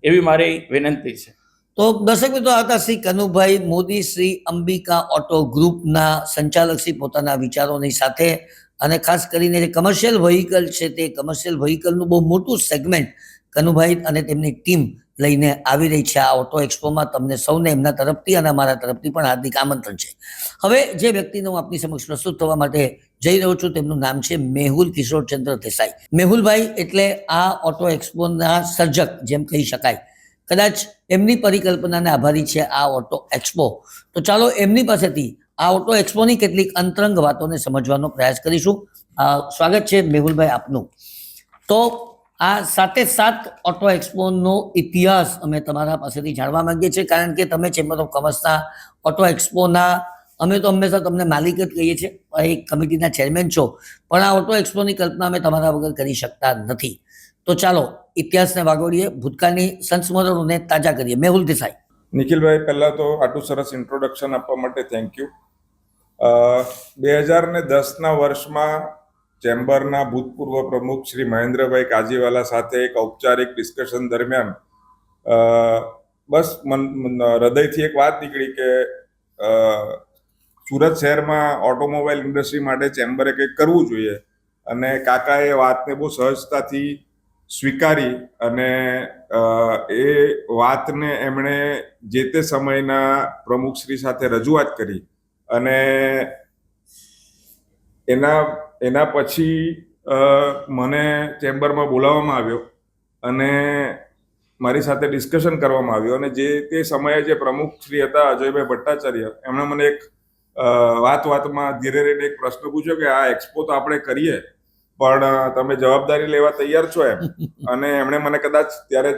એવી મારી વિનંતી છે. તો દર્શક મિત્રો, હતા શ્રી કનુભાઈ મોદી, શ્રી અંબિકા ઓટો ગ્રુપના સંચાલક શ્રી, પોતાના વિચારોની સાથે. અને ખાસ કરીને જે કમર્શિયલ વ્હીકલ છે તે કમર્શિયલ વ્હીકલનું બહુ મોટું સેગમેન્ટ કનુભાઈ અને તેમની ટીમ લઈને આવી રહી છે આ ઓટો એક્સપોમાં. તમને સૌને એમના તરફથી અને અમારા તરફથી પણ હાર્દિક આમંત્રણ છે. હવે જે વ્યક્તિને હું આપની સમક્ષ પ્રસ્તુત થવા માટે જઈ રહ્યો છું તેમનું નામ છે મેહુલ કિશોરચંદ્ર દેસાઈ. મેહુલભાઈ એટલે આ ઓટો એક્સપોના સર્જક જેમ કહી શકાય. કદાચ એમની પરિકલ્પનાને આભારી છે આ ઓટો એક્સપો. તો ચાલો એમની પાસેથી આ ઓટો એક્સપોની કેટલીક અંતરંગ વાતોને સમજવાનો પ્રયાસ કરીશું. સ્વાગત છે મેહુલભાઈ આપનું. તો આ 7 ઓટો એક્સપોનો ઇતિહાસ અમે તમારા પાસેથી જાણવા માંગીએ છીએ, કારણ કે તમે ચેમ્બર ઓફ કોમર્સના ઓટો એક્સપોના, અમે તો હંમેશા તમને માલિક જ કહીએ છીએ, એક કમિટીના ચેરમેન છો, પણ આ ઓટો એક્સપોની કલ્પના અમે તમારા વગર કરી શકતા નથી. તો ચાલો ઇતિહાસને વાગોળીએ, ભૂતકાળની સંસ્મરણોને તાજા કરીએ. મેહુલ દેસાઈ. નિખિલભાઈ, પહેલાં તો આટલું સરસ ઇન્ટ્રોડક્શન આપવા માટે થેન્ક યુ. 2010ના વર્ષમાં ચેમ્બરના ભૂતપૂર્વ પ્રમુખ શ્રી મહેન્દ્રભાઈ કાજીવાલા સાથે એક ઔપચારિક ડિસ્કશન દરમિયાન બસ હૃદયથી એક વાત નીકળી કે સુરત શહેરમાં ઓટોમોબાઈલ ઇન્ડસ્ટ્રી માટે ચેમ્બરે કંઈક કરવું જોઈએ. અને કાકાએ વાતને બહુ સહજતાથી સ્વીકારી અને એ વાતને એમણે જે તે સમયના પ્રમુખશ્રી સાથે રજૂઆત કરી. અને એના પછી મને ચેમ્બરમાં બોલાવવામાં આવ્યો અને મારી સાથે ડિસ્કશન કરવામાં આવ્યું. અને જે તે સમયે જે પ્રમુખશ્રી હતા અજયભાઈ ભટ્ટાચાર્ય, એમણે મને એક વાતમાં ધીરે રહીને એક પ્રશ્ન પૂછ્યો કે આ એક્સપો તો આપણે કરીએ, પણ તમે જવાબદારી લેવા તૈયાર છો એમ? અને એમણે મને કદાચ ત્યારે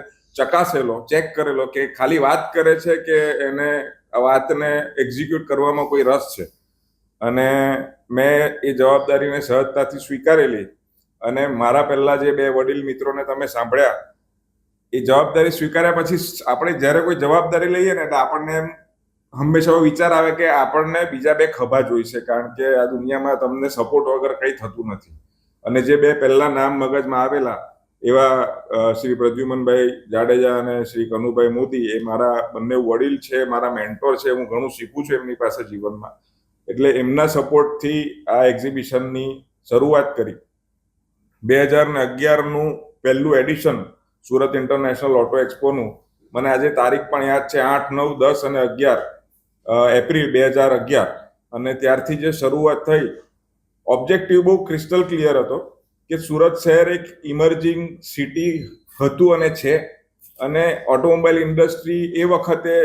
ચેક કરેલો કે ખાલી વાત કરે છે કે એને આ વાતને એક્ઝિક્યુટ કરવામાં કોઈ રસ છે. અને મેં એ જવાબદારીને સહજતાથી સ્વીકારેલી. અને મારા પહેલા જે 2 વડીલ મિત્રોને તમે સાંભળ્યા, એ જવાબદારી સ્વીકાર્યા પછી આપણે જ્યારે કોઈ જવાબદારી લઈએ ને એટલે આપણને એમ હંમેશા વિચાર આવે કે આપણને બીજા 2 ખભા જોઈશે, કારણ કે આ દુનિયામાં તમને સપોર્ટ વગર કંઈ થતું નથી. અને જે 2 પહેલા નામ મગજમાં આવેલા એવા શ્રી પ્રદ્યુમનભાઈ જાડેજા અને શ્રી કનુભાઈ મોદી, એ મારા બંને વડીલ છે, મારા મેન્ટોર છે. હું ઘણું શીખું છું એમની પાસે જીવનમાં. એટલે એમના સપોર્ટથી આ એક્ઝિબિશનની શરૂઆત કરી. 2011નું પહેલું એડિશન સુરત ઇન્ટરનેશનલ ઓટો એક્સપોનું મને આજે તારીખ પણ યાદ છે, 8, 9, 10 અને 11 એપ્રિલ 2011. અને ત્યારથી જે શરૂઆત થઈ, ઓબ્જેક્ટિવ બહુ ક્રિસ્ટલ ક્લિયર હતો કે સુરત શહેર એક ઇમર્જિંગ સિટી હતું અને છે. અને ઓટોમોબાઈલ ઇન્ડસ્ટ્રી એ વખતે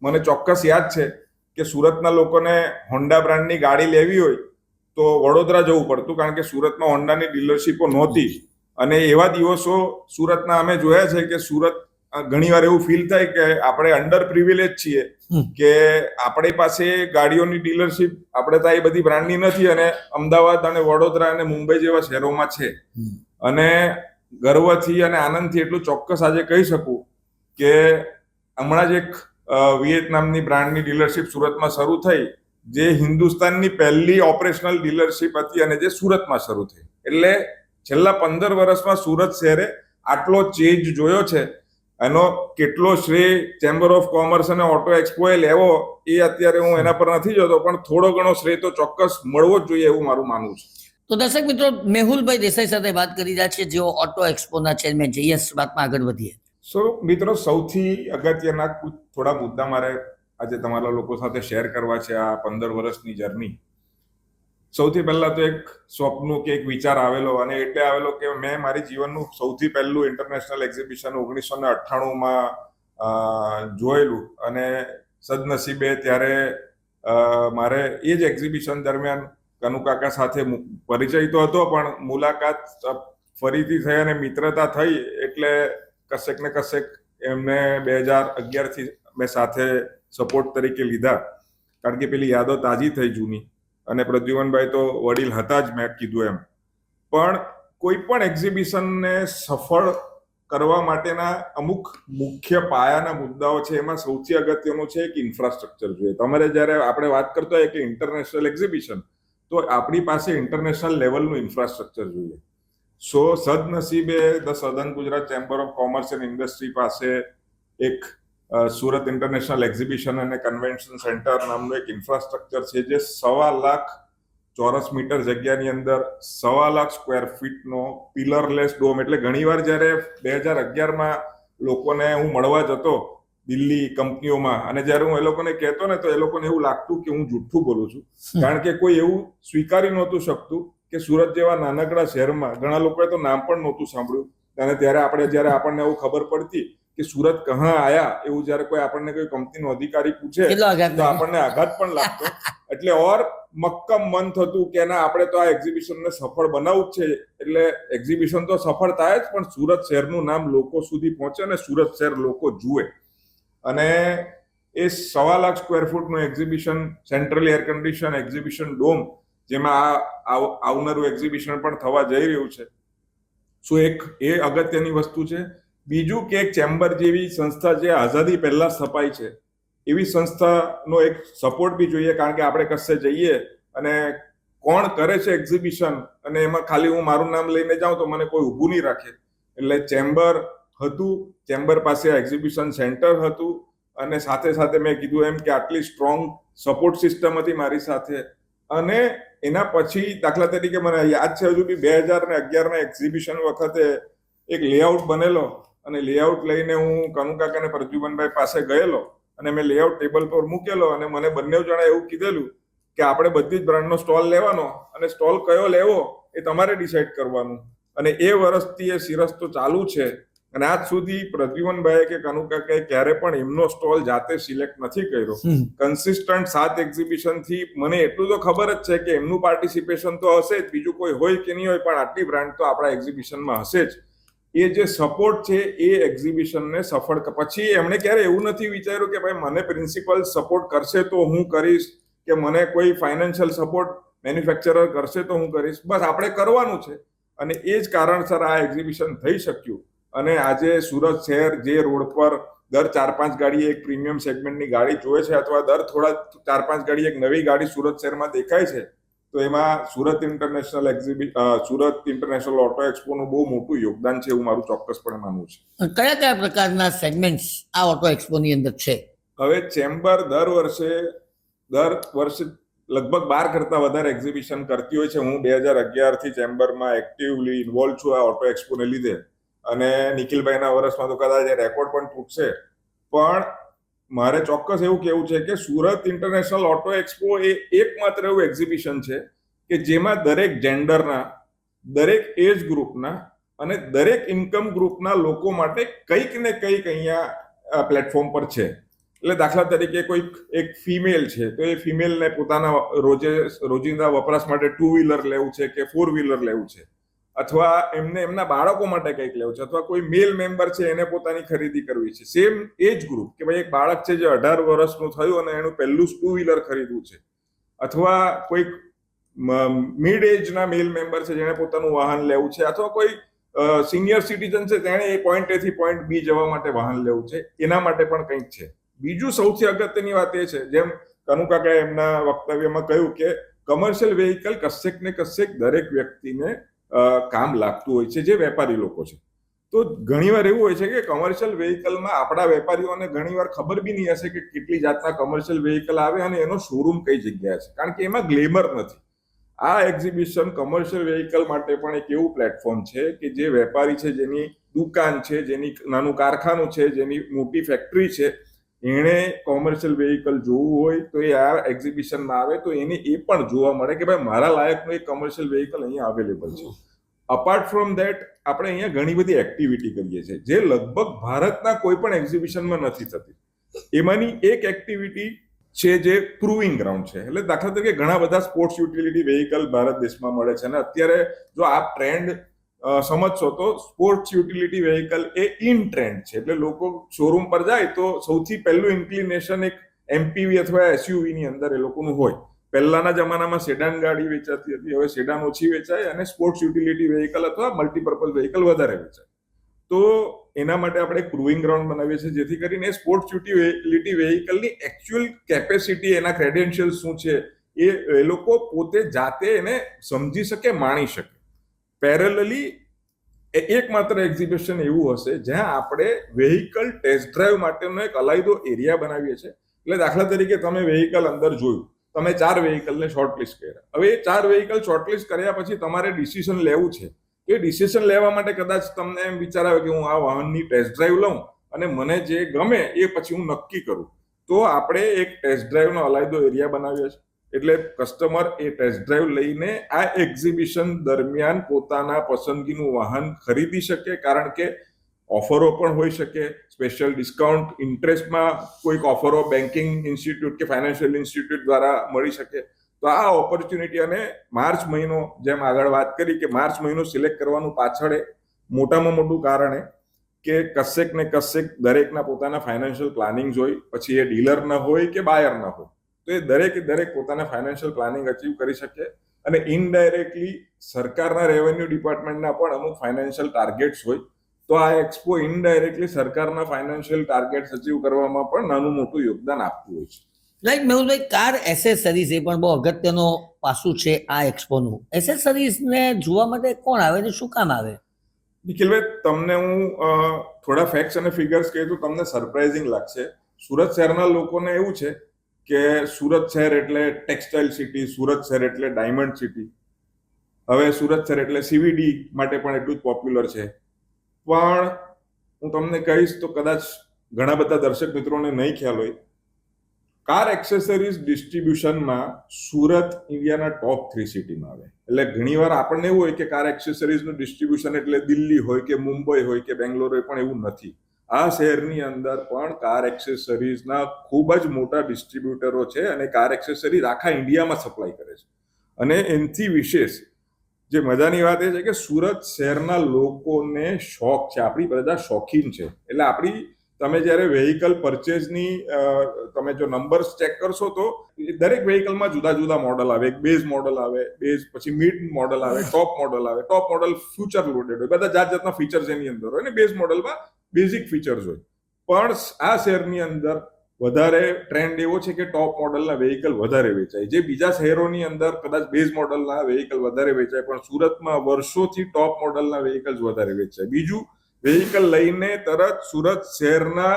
મને ચોક્કસ યાદ છે કે સુરતના લોકોને હોન્ડા બ્રાન્ડની ગાડી લેવી હોય તો વડોદરા જવું પડતું, કારણ કે સુરતમાં હોન્ડાની ડીલરશીપો નહોતી. અને એવા દિવસો સુરતના અમે જોયા છે કે સુરત ઘણીવાર એવું ફીલ થાય કે આપણે અંડર પ્રિવિલેજ છીએ, કે આપણી પાસે ગાડીઓની ડીલરશીપ આપણે ત્યાં એ બધી બ્રાન્ડની નથી, અને અમદાવાદ અને વડોદરા અને મુંબઈ જેવા શહેરોમાં છે. અને ગર્વથી અને આનંદથી એટલું ચોક્કસ આજે કહી શકું કે હમણાં જ એક વિયેતનામની બ્રાન્ડની ડીલરશીપ સુરતમાં શરૂ થઈ, જે હિન્દુસ્તાનની પહેલી ઓપરેશનલ ડીલરશીપ હતી અને જે સુરતમાં શરૂ થઈ. એટલે છેલ્લા 15 વર્ષમાં સુરત શહેરે આટલો ચેન્જ જોયો છે. એનો કેટલો શ્રેય ચેમ્બર ઓફ કોમર્સ અને ઓટો એક્સપોએ લેવો એ અત્યારે હું એના પર નથી જતો, પણ થોડો ઘણો શ્રેય તો ચોક્કસ મળવો જ જોઈએ એવું મારું માનવું છે. તો દર્શક મિત્રો, મેહુલભાઈ દેસાઈ સાથે વાત કરી રહ્યા છે, જેઓ ઓટો એક્સપોના ચેરમેન છે. યસ, વાતમાં આગળ વધીએ. મિત્રો, સૌથી અગત્યના થોડા મુદ્દા મારે આજે તમારા લોકો સાથે શેર કરવા છે. આ 15 વર્ષની જર્ની સૌથી પહેલા તો એક સ્વપ્ન કે એક વિચાર આવેલો, અને એટલે આવેલો કે મેં મારી જીવનનું સૌથી પહેલું ઇન્ટરનેશનલ એક્ઝિબિશન 1998માં જોયેલું, અને સદનસીબે ત્યારે મારે એ જ એક્ઝિબિશન દરમિયાન કનુકાકા સાથે પરિચય તો હતો, પણ મુલાકાત ફરીથી થઈ અને મિત્રતા થઈ, એટલે કશેક ને કશેક એમને 2011થી મેં સાથે સપોર્ટ તરીકે લીધા, કારણ કે પેલી યાદો તાજી થઈ જૂની. અને પ્રદ્યુમનભાઈ તો વડીલ હતા જ, મેં કીધું એમ. પણ કોઈ પણ એક્ઝિબિશનને સફળ કરવા માટેના અમુક મુખ્ય પાયાના મુદ્દાઓ છે. એમાં સૌથી અગત્યનું છે એક ઇન્ફ્રાસ્ટ્રક્ચર જોઈએ. તમારે જ્યારે આપણે વાત કરતા હોય કે ઇન્ટરનેશનલ એક્ઝિબિશન, તો આપણી પાસે ઇન્ટરનેશનલ લેવલનું ઇન્ફ્રાસ્ટ્રક્ચર જોઈએ. સદનસીબે the southern Gujarat chamber of commerce and industry પાસે એક સુરત ઇન્ટરનેશનલ એક્ઝિબિશન અને કન્વેન્શન સેન્ટર નામનું એક ઇન્ફ્રાસ્ટ્રક્ચર છે, જે 1.25 લાખ ચોરસ મીટર જગ્યાની અંદર 1.25 લાખ સ્ક્વેર ફીટનો પિલરલેસ ડોમ. એટલે ઘણીવાર જ્યારે 2011માં લોકોને હું મળવા જતો દિલ્હી કંપનીઓમાં, અને જ્યારે હું એ લોકોને કહેતો ને, તો એ લોકોને એવું લાગતું કે હું જુઠ્ઠું બોલું છું, કારણ કે કોઈ એવું સ્વીકારી નહોતું શકતું કે સુરત જેવા નાનકડા શહેરમાં, ઘણા લોકોએ તો નામ પણ નહોતું સાંભળ્યું, અને જ્યારે આપણને એવું ખબર પડતી કે સુરત કહા આયા, એવું જ્યારે કોઈ આપણને કોઈ કંપનીનો અધિકારી પૂછે તો આપણને આઘાત પણ લાગતો. એટલે ઓર મક્કમ મન થતું કે ના, આપણે તો આ એક્ઝિબિશનને સફળ બનાવવું જ છે. એટલે એક્ઝિબિશન તો સફળ થાય જ, પણ સુરત શહેરનું નામ લોકો સુધી પહોંચે અને સુરત શહેર લોકો જુએ. અને એ 1.25 લાખ સ્ક્વેર ફૂટનું exhibition, centrally air condition exhibition dome, જેમાં આવનારું એક્ઝિબિશન પણ થવા જઈ રહ્યું છે. એક એ અગત્યની વસ્તુ છે. બીજું કે એક ચેમ્બર જેવી સંસ્થા જે આઝાદી પહેલા સ્થપાઈ છે, એવી સંસ્થાનો એક સપોર્ટ બી જોઈએ, કારણ કે આપણે કશે જઈએ અને કોણ કરે છે એક્ઝિબિશન, અને એમાં ખાલી હું મારું નામ લઈને જાઉં તો મને કોઈ ઊભું નહીં રાખે. એટલે ચેમ્બર હતું, ચેમ્બર પાસે એક્ઝિબિશન સેન્ટર હતું, અને સાથે સાથે મેં કીધું એમ કે આટલી સ્ટ્રોંગ સપોર્ટ સિસ્ટમ હતી મારી સાથે. અને એના પછી દાખલા તરીકે મને યાદ છે હજુ બી 2011ના એક્ઝિબિશન વખતે એક લેઆઉટ બનેલો, અને લેઆઉટ લઈને હું કનુકાકા અને પ્રદ્યુમનભાઈ પાસે ગયેલો, અને મેં લેઆઉટ ટેબલ પર મૂકેલો, અને મને બંને જણા એવું કીધેલું કે આપણે બધી જ બ્રાન્ડનો સ્ટોલ લેવાનો, અને સ્ટોલ કયો લેવો એ તમારે ડિસાઈડ કરવાનું. અને એ વર્ષથી એ સિરસ્તો ચાલુ છે, અને આજ સુધી પ્રદ્યુમનભાઈ કે કનુકાકાએ ક્યારે પણ એમનો સ્ટોલ જાતે સિલેક્ટ નથી કર્યો. કન્સિસ્ટન્ટ 7 એક્ઝિબિશનથી મને એટલું તો ખબર જ છે કે એમનું પાર્ટિસિપેશન તો હશે જ, બીજું કોઈ હોય કે નહીં હોય, પણ આટલી બ્રાન્ડ તો આપણા એક્ઝિબિશનમાં હશે જ. એ જે સપોર્ટ છે એ એક્ઝિબિશનને સફળ. પછી એમણે ક્યારે એવું નથી વિચાર્યું કે ભાઈ મને પ્રિન્સિપલ સપોર્ટ કરશે તો હું કરીશ, કે મને કોઈ ફાઇનાન્શિયલ સપોર્ટ મેન્યુફેક્ચરર કરશે તો હું કરીશ. બસ આપણે કરવાનું છે, અને એ જ કારણસર આ એક્ઝિબિશન થઈ શક્યું. અને આજે સુરત શહેર જે રોડ પર દર 4-5 ગાડી એક પ્રીમિયમ સેગમેન્ટની ગાડી જોવે છે, અથવા દર થોડા 4-5 ગાડી એક નવી ગાડી સુરત શહેરમાં દેખાય છે, તો એમાં સુરત ઇન્ટરનેશનલ ઓટો એક્સપોનું બહુ મોટું યોગદાન છે, એવું મારું ચોક્કસપણે માનવું છે. કયા કયા પ્રકારના સેગમેન્ટ્સ આ ઓટો એક્સપોની અંદર છે? હવે ચેમ્બર દર વર્ષે લગભગ 12 કરતા વધારે એક્ઝિબિશન કરતી હોય છે. હું 2011થી ચેમ્બરમાં એક્ટિવલી ઇન્વોલ્વ છું આ ઓટો એક્સપોને લીધે, અને નિખિલભાઈના વર્ષમાં તો કદાચ એ રેકોર્ડ પણ તૂટશે. પણ મારે ચોક્કસ એવું કહેવું છે કે સુરત ઇન્ટરનેશનલ ઓટો એક્સપો એ એકમાત્ર એવું એક્ઝિબિશન છે કે જેમાં દરેક જેન્ડરના, દરેક એજ ગ્રુપના અને દરેક ઇન્કમ ગ્રુપના લોકો માટે કંઈક ને કંઈક અહીંયા પ્લેટફોર્મ પર છે. એટલે દાખલા તરીકે કોઈક એક ફિમેલ છે, તો એ ફિમેલને પોતાના રોજિંદા વપરાશ માટે 2 વ્હીલર લેવું છે કે 4 વ્હીલર લેવું છે, અથવા એમને એમના બાળકો માટે કંઈક લેવું છે, અથવા કોઈ મેલ મેમ્બર છે એને પોતાની ખરીદી કરવી છે. સેમ એજ ગ્રુપ, કે ભાઈ એક બાળક છે જે 18 વર્ષનું થયું અને એનું પહેલું 2 વ્હીલર ખરીદવું છે, અથવા કોઈક મિડ એજના મેલ મેમ્બર છે જેને પોતાનું વાહન લેવું છે, અથવા કોઈ સિનિયર સિટીઝન છે તેણે એ પોઈન્ટ A થી પોઈન્ટ B જવા માટે વાહન લેવું છે, એના માટે પણ કંઈક છે. બીજું સૌથી અગત્યની વાત એ છે, જેમ કનુકાકાએ એમના વક્તવ્યમાં કહ્યું કે કમર્શિયલ વેહિકલ કશેક ને કશેક દરેક વ્યક્તિને કામ લાગતું હોય છે, જે વેપારી લોકો છે. તો ઘણીવાર એવું હોય છે કે કમર્શિયલ વેહિકલમાં આપણા વેપારીઓને ઘણીવાર ખબર બી નહીં હશે કે કેટલી જાતના કમર્શિયલ વેહિકલ આવે અને એનો શોરૂમ કઈ જગ્યાએ છે, કારણ કે એમાં ગ્લેમર નથી. આ એક્ઝિબિશન કમર્શિયલ વેહિકલ માટે પણ એક એવું પ્લેટફોર્મ છે કે જે વેપારી છે, જેની દુકાન છે, જેની નાનું કારખાનું છે, જેની મોટી ફેક્ટરી છે, એણે કોમર્શિયલ વેહિકલ જોવું હોય તો એ આ એક્ઝિબિશનમાં આવે તો એને એ પણ જોવા મળે કે ભાઈ મારા લાયકનું એક કોમર્શિયલ વેહિકલ અહીંયા અવેલેબલ છે. અપાર્ટ ફ્રોમ ધેટ આપણે અહીંયા ઘણી બધી એક્ટિવિટી કરીએ છીએ જે લગભગ ભારતના કોઈ પણ એક્ઝિબિશનમાં નથી થતી. એમાંની એક એક્ટિવિટી છે જે પ્રૂવિંગ ગ્રાઉન્ડ છે. એટલે દાખલા તરીકે ઘણા બધા સ્પોર્ટ્સ યુટિલિટી વેહિકલ ભારત દેશમાં મળે છે અને અત્યારે જો આ ટ્રેન્ડ સમજશો તો sports utility vehicle A in trend છે. એટલે લોકો શોરૂમ પર જાય તો સૌથી પહેલું ઇન્ક્લિનેશન એક એમપીવી અથવા એસયુવી ની અંદર એ લોકોનું હોય. પહેલાના જમાનામાં સેડાન ગાડી વેચાતી હતી, હવે સેડાન ઓછી વેચાય અને સ્પોર્ટ્સ યુટિલિટી વેહિકલ અથવા મલ્ટીપર્પઝ વેહિકલ વધારે વેચાય. તો એના માટે આપણે એક પ્રૂવિંગ ગ્રાઉન્ડ બનાવીએ છીએ જેથી કરીને સ્પોર્ટ્સ યુટિલિટી વેહિકલની એકચ્યુઅલ કેપેસિટી, એના ક્રેડેન્શિયલ્સ શું છે એ લોકો પોતે જાતે એને સમજી શકે, માણી શકે. પેરેલલી એકમાત્ર એક્ઝિબિશન એવું હશે જ્યાં આપણે વેહિકલ ટેસ્ટ ડ્રાઈવ માટેનો એક અલાયદો એરિયા બનાવીએ છીએ. એટલે દાખલા તરીકે તમે વેહિકલ અંદર જોયું, તમે 4 વેહિકલને શોર્ટલિસ્ટ કર્યા. હવે એ 4 વેહિકલ શોર્ટલિસ્ટ કર્યા પછી તમારે ડિસિઝન લેવું છે. એ ડિસિઝન લેવા માટે કદાચ તમને એમ વિચાર આવે કે હું આ વાહનની ટેસ્ટ ડ્રાઈવ લઉં અને મને જે ગમે એ પછી હું નક્કી કરું. તો આપણે એક ટેસ્ટ ડ્રાઈવનો અલાયદો એરિયા બનાવ્યો છે. એટલે કસ્ટમર એ ટેસ્ટ ડ્રાઈવ લઈને આ એક્ઝિબિશન દરમિયાન પોતાના પસંદગીનું વાહન ખરીદી શકે. કારણ કે ઓફરો પણ હોઈ શકે, સ્પેશિયલ ડિસ્કાઉન્ટ, ઇન્ટરેસ્ટમાં કોઈક ઓફરો બેન્કિંગ ઇન્સ્ટિટ્યૂટ કે ફાઇનાન્શિયલ ઇન્સ્ટિટ્યૂટ દ્વારા મળી શકે. તો આ ઓપોર્ચ્યુનિટી અને માર્ચ મહિનો, જેમ આગળ વાત કરી કે માર્ચ મહિનો સિલેક્ટ કરવાનું પાછળ મોટામાં મોટું કારણ કે કશેક ને કશેક દરેકના પોતાના ફાઇનાન્શિયલ પ્લાનિંગ્સ હોય, પછી એ ડીલર ન હોય કે બાયર ન હોય, તો એ દરેક પોતાના ફાઇનાન્શિયલ પ્લાનિંગ અચીવ કરી શકે. અને ઇનડાયરેક્ટલી સરકારના રેવન્યુ ડિપાર્ટમેન્ટના પણ અમુક ફાઇનાન્શિયલ ટાર્ગેટ્સ હોય. તો આ એક્સપો ઇનડાયરેક્ટલી સરકારના ફાઇનાન્શિયલ ટાર્ગેટ્સ અચીવ કરવામાં પણ નાનું મોટું યોગદાન આપતું હોય છે. રાઈટ મેહુલભાઈ, કાર એસેસરીઝ એ પણ બહુ અગત્યનો પાસું છે આ એક્સપોનું. એસેસરીઝને જોવા માટે કોણ આવે ને શું કામ આવે? નિખિલભાઈ, તમને હું થોડા ફેક્ટ્સ અને ફિગર્સ કહી તો તમને સરપ્રાઇઝિંગ લાગશે. સુરત શહેરના લોકોને એવું છે કે સુરત શહેર એટલે ટેક્સટાઇલ સિટી, સુરત શહેર એટલે ડાયમંડ સિટી. હવે સુરત શહેર એટલે સીવીડી માટે પણ એટલું જ પોપ્યુલર છે. પણ હું તમને કહીશ તો કદાચ ઘણા બધા દર્શક મિત્રોને નહીં ખ્યાલ હોય, કાર એક્સેસરીઝ ડિસ્ટ્રીબ્યુશનમાં સુરત ઇન્ડિયાના ટોપ 3 સિટીમાં આવે. એટલે ઘણીવાર આપણને એવું હોય કે કાર એક્સેસરીઝનું ડિસ્ટ્રીબ્યુશન એટલે દિલ્હી હોય કે મુંબઈ હોય કે બેંગ્લોર હોય, પણ એવું નથી. આ શહેરની અંદર પણ કાર એક્સેસરીઝના ખૂબ જ મોટા ડિસ્ટ્રીબ્યુટરો છે અને કાર એક્સેસરીઝ આખા ઇન્ડિયામાં સપ્લાય કરે છે. અને એનાથી વિશેષ જે મજાની વાત એ છે કે સુરત શહેરના લોકોને શોખ છે, આપણી બધા શોખીન છે. એટલે આપણી તમે જ્યારે વેહિકલ પરચેઝની તમે જો નંબર્સ ચેક કરશો તો દરેક વેહિકલમાં જુદા જુદા મોડલ આવે. એક બેઝ મોડલ આવે, બેઝ પછી મિડ મોડલ આવે, ટોપ મોડલ આવે. ટોપ મોડલ ફ્યુચર લોડેડ હોય, બધા જાતના ફીચર્સ એની અંદર હોય, અને બેઝ મોડલમાં બેઝિક ફીચર્સ હોય. પણ આ શહેરની અંદર વધારે ટ્રેન્ડ એવો છે કે ટોપ મોડલના વેહિકલ વધારે વેચાય. જે બીજા શહેરોની અંદર કદાચ બેઝ મોડલના વેહિકલ વધારે વેચાય, પણ સુરતમાં વર્ષોથી ટોપ મોડલના વેહિકલ્સ વધારે વેચાય. બીજું, વેહિકલ લઈને તરત સુરત શહેરના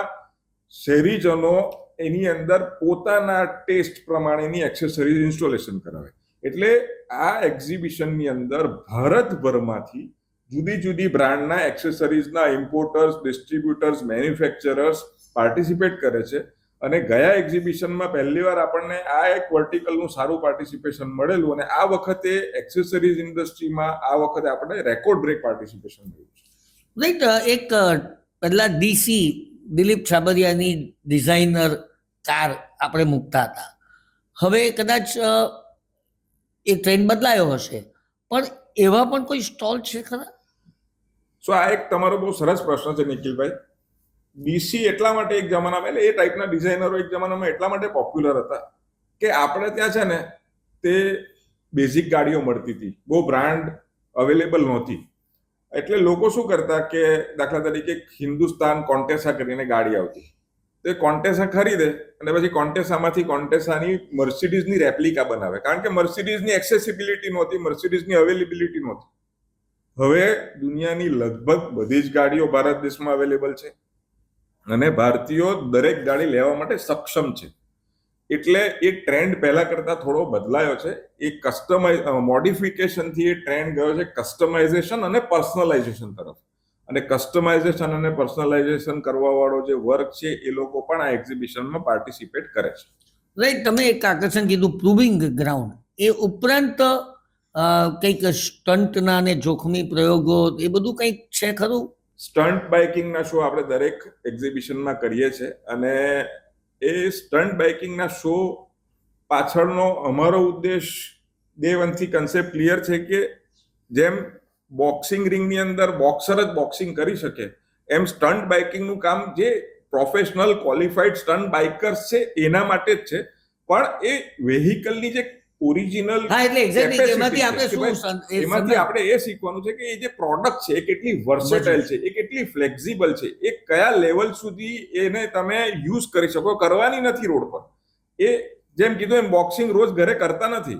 શહેરીજનો એની અંદર પોતાના ટેસ્ટ પ્રમાણેની એક્સેસરીઝ ઇન્સ્ટોલેશન કરાવે. એટલે આ એક્ઝિબિશનની અંદર ભારતભરમાંથી જુદી જુદી બ્રાન્ડના એક્સેસરીઝના ઇમ્પોર્ટર્સ, ડિસ્ટ્રીબ્યુટર્સ, મેન્યુફેક્ચરર્સ પાર્ટિસિપેટ કરે છે. અને ગયા એક્ઝિબિશનમાં પહેલીવાર આપણને આ એક વર્ટિકલનું સારું પાર્ટિસિપેશન મળેલું, અને આ વખતે એક્સેસરીઝ ઇન્ડસ્ટ્રીમાં આ વખતે આપણે રેકોર્ડ બ્રેક પાર્ટિસિપેશન મળ્યું છે. રાઈટ, એક પહેલા ડીસી દિલીપ છાબરિયાની ડિઝાઇનર કાર આપણે મૂકતા હતા. હવે કદાચ એ ટ્રેન્ડ બદલાયો હશે, પણ એવા પણ કોઈ સ્ટોલ છે ખરા? સો આ એક તમારો બહુ સરસ પ્રશ્ન છે નિખિલભાઈ. ડીસી એટલા માટે એક જમાનામાં, એટલે એ ટાઈપના ડિઝાઇનરો એક જમાનામાં એટલા માટે પોપ્યુલર હતા કે આપણે ત્યાં છે ને તે બેઝિક ગાડીઓ મળતી હતી, બહુ બ્રાન્ડ અવેલેબલ નહોતી. એટલે લોકો શું કરતા કે દાખલા તરીકે હિન્દુસ્તાન કોન્ટેસા કરીને ગાડી આવતી, તો એ કોન્ટેસા ખરીદે અને પછી કોન્ટેસાની મર્સિડીઝની રેપ્લિકા બનાવે. કારણ કે મર્સિડીઝની એક્સેસિબિલિટી નહોતી, મર્સિડીઝની અવેલેબિલિટી નહોતી. હવે દુનિયાની લગભગ બધી જ ગાડીઓ ભારત દેશમાં અવેલેબલ છે અને ભારતીયો દરેક ગાડી લેવા માટે સક્ષમ છે. એટલે એ ટ્રેન્ડ પહેલા કરતા થોડો બદલાયો છે. એ મોડિફિકેશનથી એ ટ્રેન્ડ ગયો છે કસ્ટમાઇઝેશન અને પર્સનલાઇઝેશન તરફ. અને કસ્ટમાઇઝેશન અને પર્સનલાઇઝેશન કરવાવાળો જે વર્ક છે એ લોકો પણ આ એક્ઝિબિશનમાં પાર્ટિસિપેટ કરે છે. રાઈટ, તમે એક આકર્ષણ કીધું પ્રૂવિંગ ગ્રાઉન્ડ, એ ઉપરાંત કંઈક સ્ટન્ટના અને જોખમી પ્રયોગો એ બધું કંઈક છે ખરું? સ્ટન્ટ બાઇકિંગના શો આપણે દરેક એક્ઝિબિશનમાં કરીએ છીએ અને એ સ્ટન્ટ બાઇકિંગના શો પાછળનો અમારો ઉદ્દેશ ડે વનથી કન્સેપ્ટ ક્લિયર છે કે જેમ બોક્સિંગ રિંગની અંદર બોક્સર જ બોક્સિંગ કરી શકે એમ સ્ટન્ટ બાઇકિંગનું કામ જે પ્રોફેશનલ ક્વોલિફાઈડ સ્ટન્ટ બાઇકર્સ છે એના માટે જ છે, પણ એ વેહિકલની જે ઓરિજિનલ હા, એટલે એક્ઝેક્ટલી એમાંથી આપણે શું એમાંથી આપણે એ શીખવાનું છે કે એ જે પ્રોડક્ટ છે એ કેટલી વર્સેટાઇલ છે, એ કેટલી ફ્લેક્સિબલ છે, એ કયા લેવલ સુધી એને તમે યુઝ કરી શકો. કરવાની નથી રોડ પર, એ જેમ કીધું એમ બોક્સિંગ રોજ ઘરે કરતા નથી,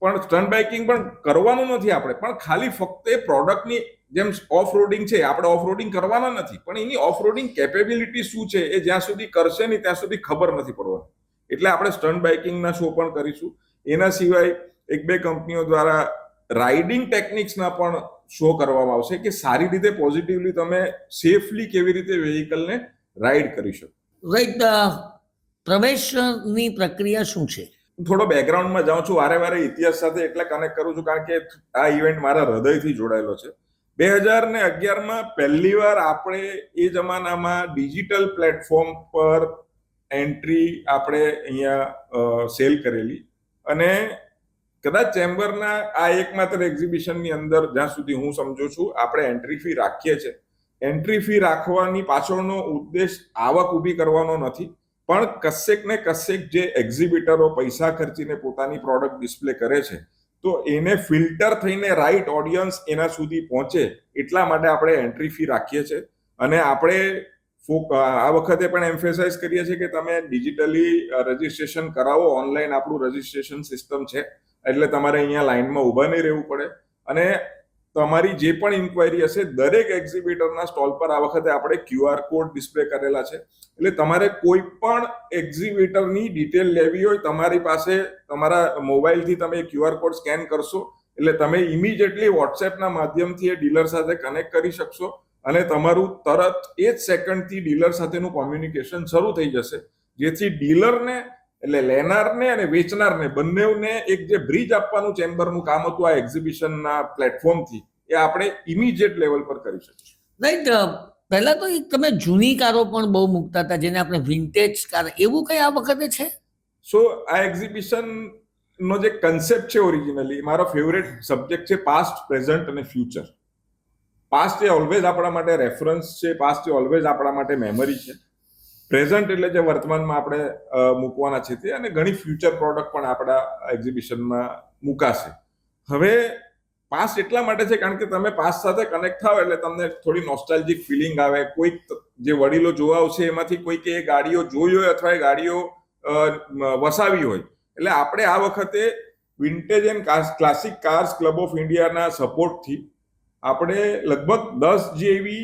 પણ સ્ટન્ટ બાઇકિંગ પણ કરવાનું નથી આપણે, પણ ખાલી ફક્ત એ પ્રોડક્ટની જેમ ઓફ રોડિંગ છે આપણે ઓફ રોડિંગ કરવાના નથી, પણ એની ઓફ રોડિંગ કેપેબિલિટી શું છે એ જ્યાં સુધી કરશે નહીં ત્યાં સુધી ખબર નથી પડવાની. એટલે આપણે સ્ટન્ટ બાઇકિંગના શો પણ કરીશું. એના સિવાય એક બે કંપનીઓ દ્વારા રાઇડિંગ ટેકનિક્સના પણ શો કરવામાં આવશે કે સારી રીતે પોઝિટિવલી તમે સેફલી કેવી રીતે વેહિકલને રાઇડ કરી શકો. રાઈટ, પ્રવેશની પ્રક્રિયા શું છે? થોડો બેકગ્રાઉન્ડમાં જાઉં છું, વારે વારે ઇતિહાસ સાથે એટલે કનેક્ટ કરું છું કારણ કે આ ઇવેન્ટ મારા હૃદયથી જોડાયેલો છે. 2011માં પહેલી વાર આપણે એ જમાનામાં ડિજિટલ પ્લેટફોર્મ પર એન્ટ્રી આપણે અહીંયા સેલ કરેલી અને કદાચ ચેમ્બરના આ એકમાત્ર એક્ઝિબિશનની અંદર જ્યાં સુધી હું સમજુ છું આપણે એન્ટ્રી ફી રાખીએ છીએ. એન્ટ્રી ફી રાખવાની પાછળનો ઉદ્દેશ આવક ઊભી કરવાનો નથી, પણ કશેક ને કશેક જે એક્ઝિબિટરો પૈસા ખર્ચીને પોતાની પ્રોડક્ટ ડિસ્પ્લે કરે છે તો એને ફિલ્ટર થઈને રાઈટ ઓડિયન્સ એના સુધી પહોંચે એટલા માટે આપણે એન્ટ્રી ફી રાખીએ છીએ. અને આપણે આ વખતે પણ એમ્ફેસાઇઝ કરીએ છીએ કે તમે ડિજિટલી રજીસ્ટ્રેશન કરાવો. ઓનલાઈન આપણું રજીસ્ટ્રેશન સિસ્ટમ છે એટલે તમારે અહીંયા લાઈનમાં ઊભા નહીં રહેવું પડે. અને તમારી જે પણ ઇન્ક્વાયરી હશે દરેક એક્ઝિબિટરના સ્ટોલ પર આ વખતે આપણે QR કોડ ડિસ્પ્લે કરેલા છે, એટલે તમારે કોઈ પણ એક્ઝિબિટરની ડિટેલ લેવી હોય તમારી પાસે તમારા મોબાઈલથી તમે QR કોડ સ્કેન કરશો એટલે તમે ઇમિડિયેટલી વોટ્સએપના માધ્યમથી એ ડીલર સાથે કનેક્ટ કરી શકશો અને તમારું તરત એ જ સેકન્ડથી ડીલર સાથેનું કોમ્યુનિકેશન શરૂ થઈ જશે, જેથી ડીલરને એટલે લેનારને અને વેચનારને બંનેને એક જે બ્રિજ આપવાનું ચેમ્બરનું કામ હતું આ એક્ઝિબિશનના પ્લેટફોર્મથી એ આપણે ઇમિડિયેટ લેવલ પર કરી શકીએ. રાઈટ, પહેલા તો એક તમે જૂની કારો પણ બહુ મૂકતા હતા જેને આપણે વિન્ટેજ કાર, એવું કઈ આ વખતે છે? સો આ એક્ઝિબિશનનો જે કન્સેપ્ટ છે ઓરિજિનલી મારો ફેવરેટ સબ્જેક્ટ છે પાસ્ટ, પ્રેઝન્ટ અને ફ્યુચર. પાસ્ટ એ ઓલવેઝ આપણા માટે રેફરન્સ છે, પાસ્ટ એ ઓલવેઝ આપણા માટે મેમરી છે, પ્રેઝન્ટ એટલે જે વર્તમાનમાં આપણે મૂકવાના છે તે, અને ઘણી ફ્યુચર પ્રોડક્ટ પણ આપણા એક્ઝિબિશનમાં મૂકાશે. હવે પાસ્ટ એટલા માટે છે કારણ કે તમે પાસ્ટ સાથે કનેક્ટ થાવ એટલે તમને થોડી નોસ્ટાલ્જિક ફિલિંગ આવે. કોઈક જે વડીલો જોવા આવશે એમાંથી કોઈક એ ગાડીઓ જોઈ હોય અથવા એ ગાડીઓ વસાવી હોય, એટલે આપણે આ વખતે vintage and classic cars club of ઇન્ડિયાના સપોર્ટથી આપણે લગભગ 10 જેવી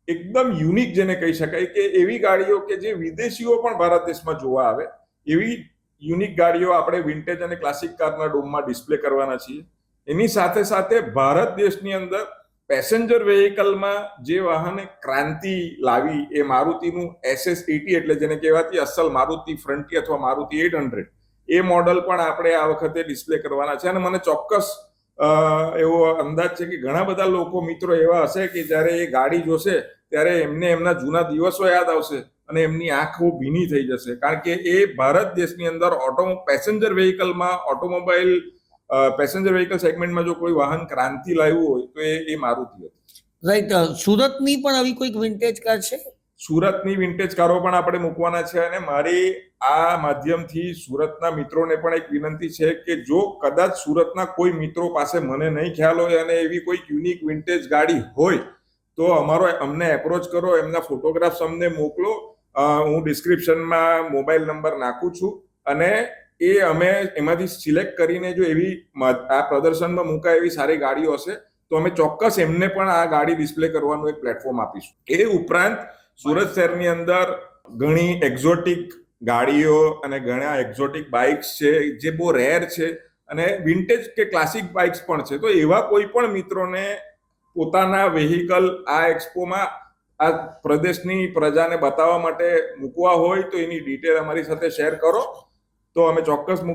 એકદમ યુનિક જેને કહી શકાય કે એવી ગાડીઓ કે જે વિદેશીઓ પણ ભારત દેશમાં જોવા આવે એવી યુનિક ગાડીઓ આપણે વિન્ટેજ અને ક્લાસિક કારના ડોમમાં ડિસ્પ્લે કરવાના છીએ. એની સાથે સાથે ભારત દેશની અંદર પેસેન્જર વેહિકલમાં જે વાહને ક્રાંતિ લાવી એ મારુતિનું SS80 એટલે જેને કહેવાતી અસલ મારુતિ ફ્રન્ટી અથવા મારુતિ 800 એ મોડલ પણ આપણે આ વખતે ડિસ્પ્લે કરવાના છે. અને મને ચોક્કસ એવો અંદાજ છે કે ઘણા બધા લોકો મિત્રો એવા હશે કે જ્યારે એ ગાડી જોશે ત્યારે એમને એમના જૂના દિવસો યાદ આવશે અને એમની આંખો ભીની થઈ જશે, કારણ કે એ ભારત દેશની અંદર પેસેન્જર વેહિકલમાં ઓટોમોબાઈલ પેસેન્જર વેહિકલ સેગમેન્ટમાં જો કોઈ વાહન ક્રાંતિ લાવ્યું હોય તો એ મારુતિ હતી. રાઈટ, સુરતની પણ આવી કોઈક વિન્ટેજ કાર છે? સુરતની વિન્ટેજ કારો પણ આપણે મૂકવાના છે અને મારી આ માધ્યમથી સુરતના મિત્રોને પણ એક વિનંતી છે કે જો કદાચ સુરતના કોઈ મિત્રો પાસે મને નહીં ખ્યાલ હોય અને એવી કોઈ યુનિક વિન્ટેજ ગાડી હોય તો અમને એપ્રોચ કરો, એમના ફોટોગ્રાફ્સ અમને મોકલો. હું ડિસ્ક્રિપ્શનમાં મોબાઈલ નંબર નાખું છું અને એ અમે એમાંથી સિલેક્ટ કરીને જો એવી આ પ્રદર્શનમાં મુકાય એવી સારી ગાડીઓ હશે તો અમે ચોક્કસ એમને પણ આ ગાડી ડિસ્પ્લે કરવાનું એક પ્લેટફોર્મ આપીશું. એ ઉપરાંત સુરત શહેરની અંદર ઘણી એક્ઝોટિક ગાડીઓ અને ઘણા એક્ઝોટિક બાઇક્સ છે જે બહુ રેર છે અને વિન્ટેજ કે ક્લાસિક બાઇક્સ પણ છે. તો એવા કોઈ પણ મિત્રોને પોતાના વેહિકલ આ એક્સપોમાં આ પ્રદેશની પ્રજાને બતાવવા માટે મૂકવા હોય તો એની ડિટેલ અમારી સાથે શેર કરો તો અમે ચોક્કસ